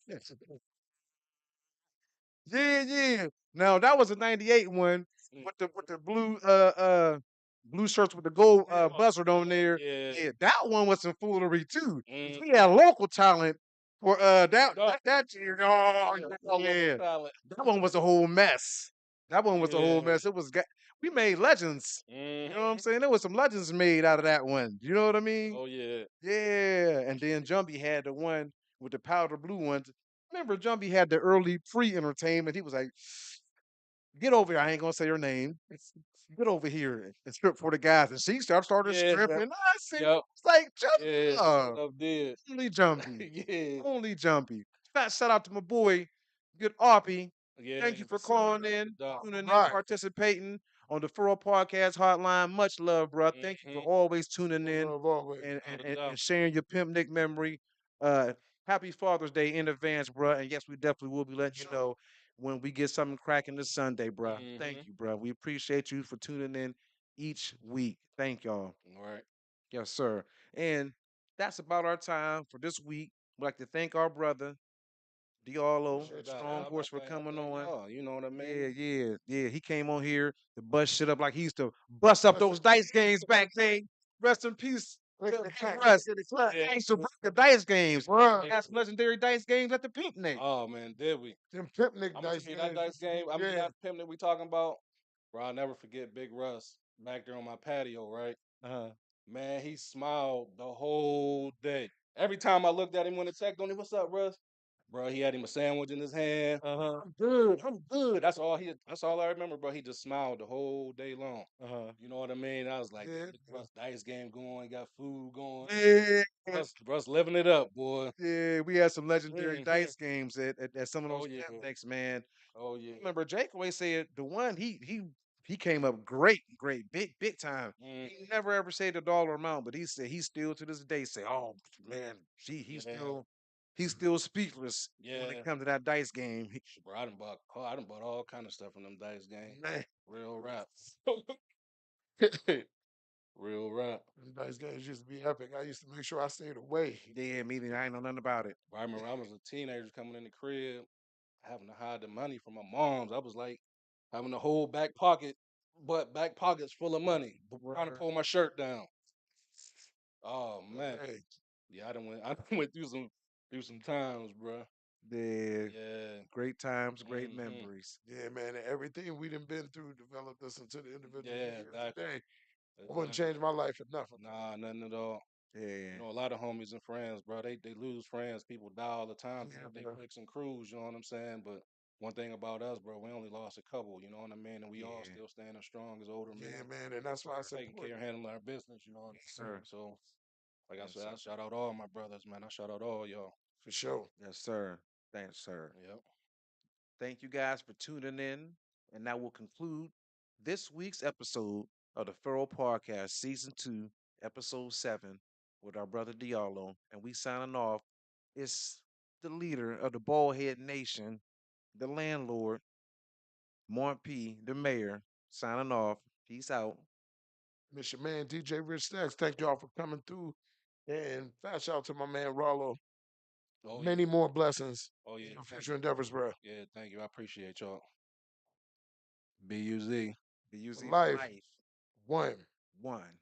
Yeah, yeah. Now that was a '98 one Mm. with the blue shirts with the gold Yeah. buzzard on there. Yeah. Yeah, that one was some foolery too. 'Cause Mm. we had local talent for Duh. that year. Oh Yeah. Local yeah, talent. that one was a whole mess. That one was a whole Yeah. mess. We made legends. You know what I'm Hmm. saying? There was some legends made out of that one. You know what I mean? Oh yeah. Yeah, and then Jumpy had the one with the powder blue ones. Remember, Jumpy had the early pre-entertainment. He was like, "Get over here!" I ain't gonna say her name. Get over here and strip for the guys. And she started Yeah. Yep. stripping. I said, Yep. "It's like Yeah. Jumpy, Love did. only Jumpy, Yeah. only Jumpy." Fat shout out to my boy, good Oppie. Yeah. Thank you for calling in, Good dog. tuning in, Right. participating on the Furrow Podcast Hotline. Much love, bro. Thank you for Hmm. always tuning One in love always. and, No and, and doubt. and sharing your Pimp Nick memory. Happy Father's Day in advance, bro. And yes, we definitely will be letting you Sure. know when we get something cracking this Sunday, bro. Thank Hmm. you, bro. We appreciate you for tuning in each week. Thank y'all. All right. Yes, sir. And that's about our time for this week. We'd like to thank our brother, Diallo, No Appreciate doubt. Strong I Horse, for I coming thank on. y'all. You know what I mean? Yeah, yeah, yeah. He came on here to bust shit up like he used to bust up those dice games back then. Rest in peace to Big Russ. Yeah. I used to break the dice games. Bruh, That's legendary dice games at the Pimp Nick. Oh man, did we? them Pimp Nick I'm gonna dice tell you that games. dice game. I mean Yeah. that pimp that we talking about, bro. I'll never forget Big Russ back there on my patio, right? Uh-huh. Man, he smiled the whole day. Every time I looked at him when it checked on him, what's up, Russ? Bro, he had him a sandwich in his hand. Uh-huh. I'm good. I'm good. That's all I remember, bro. He just smiled the whole day long. Uh-huh. You know what I mean? I was like, Yeah. damn, Russ dice game going, got food going. Yeah. Russ living it up, boy. Yeah, we had some legendary Hmm. dice games at some of Oh those yeah. Pimp Nicks, man. Oh yeah. Remember Jake always said the one he came up great, great, big time. Mm, He never ever said the dollar amount, but he said he still to this day say, "Oh man, yeah. he's still speechless when it Yeah. comes to that dice game." Bro, I done bought all kind of stuff from them dice game. Man, Real rap. Real rap. Them dice games used to be epic. I used to make sure I stayed away. yeah, me neither. I ain't know nothing about it. I remember I was a teenager coming in the crib, having to hide the money from my mom's. I was like having a whole back pocket, but back pockets full of money, trying to Word. pull my shirt down. Oh man. Hey, Yeah, I done went through some times, bro. Yeah, Yeah. great times, great Hmm. memories. yeah, man. And everything we done been through developed us into the individual we Yeah, is exactly. today. I wouldn't Exactly. change my life for nothing. Nah, nothing at all. You Yeah, know, a lot of homies and friends, bro, they lose friends. People die all the time. Yeah, They bro. fix and cruise, you know what I'm saying? But one thing about us, bro, we only lost a couple, you know what I mean? And we all yeah, still standing strong as older Yeah, men, man. And that's why it's taking care important. and handling our business, you know what I'm yes, saying? sir. So, like I Yes, said, sir. I shout out all my brothers, man. I shout out all y'all. For sure. Yes, sir. Thanks, sir. Yep. Thank you guys for tuning in. And that will conclude this week's episode of the Furrow Podcast, Season 2, Episode 7, with our brother Diallo. And we signing off. It's the leader of the Baldhead Nation, the landlord, Mont P, the mayor, signing off. Peace out. Miss your man DJ Rich Stacks. Thank y'all for coming through. And fast shout out to my man Rollo. Oh yeah. Many more blessings Oh in yeah. your Thank future you. endeavors, bro. Yeah, thank you. I appreciate y'all. BUZ. Be using Life life one. one.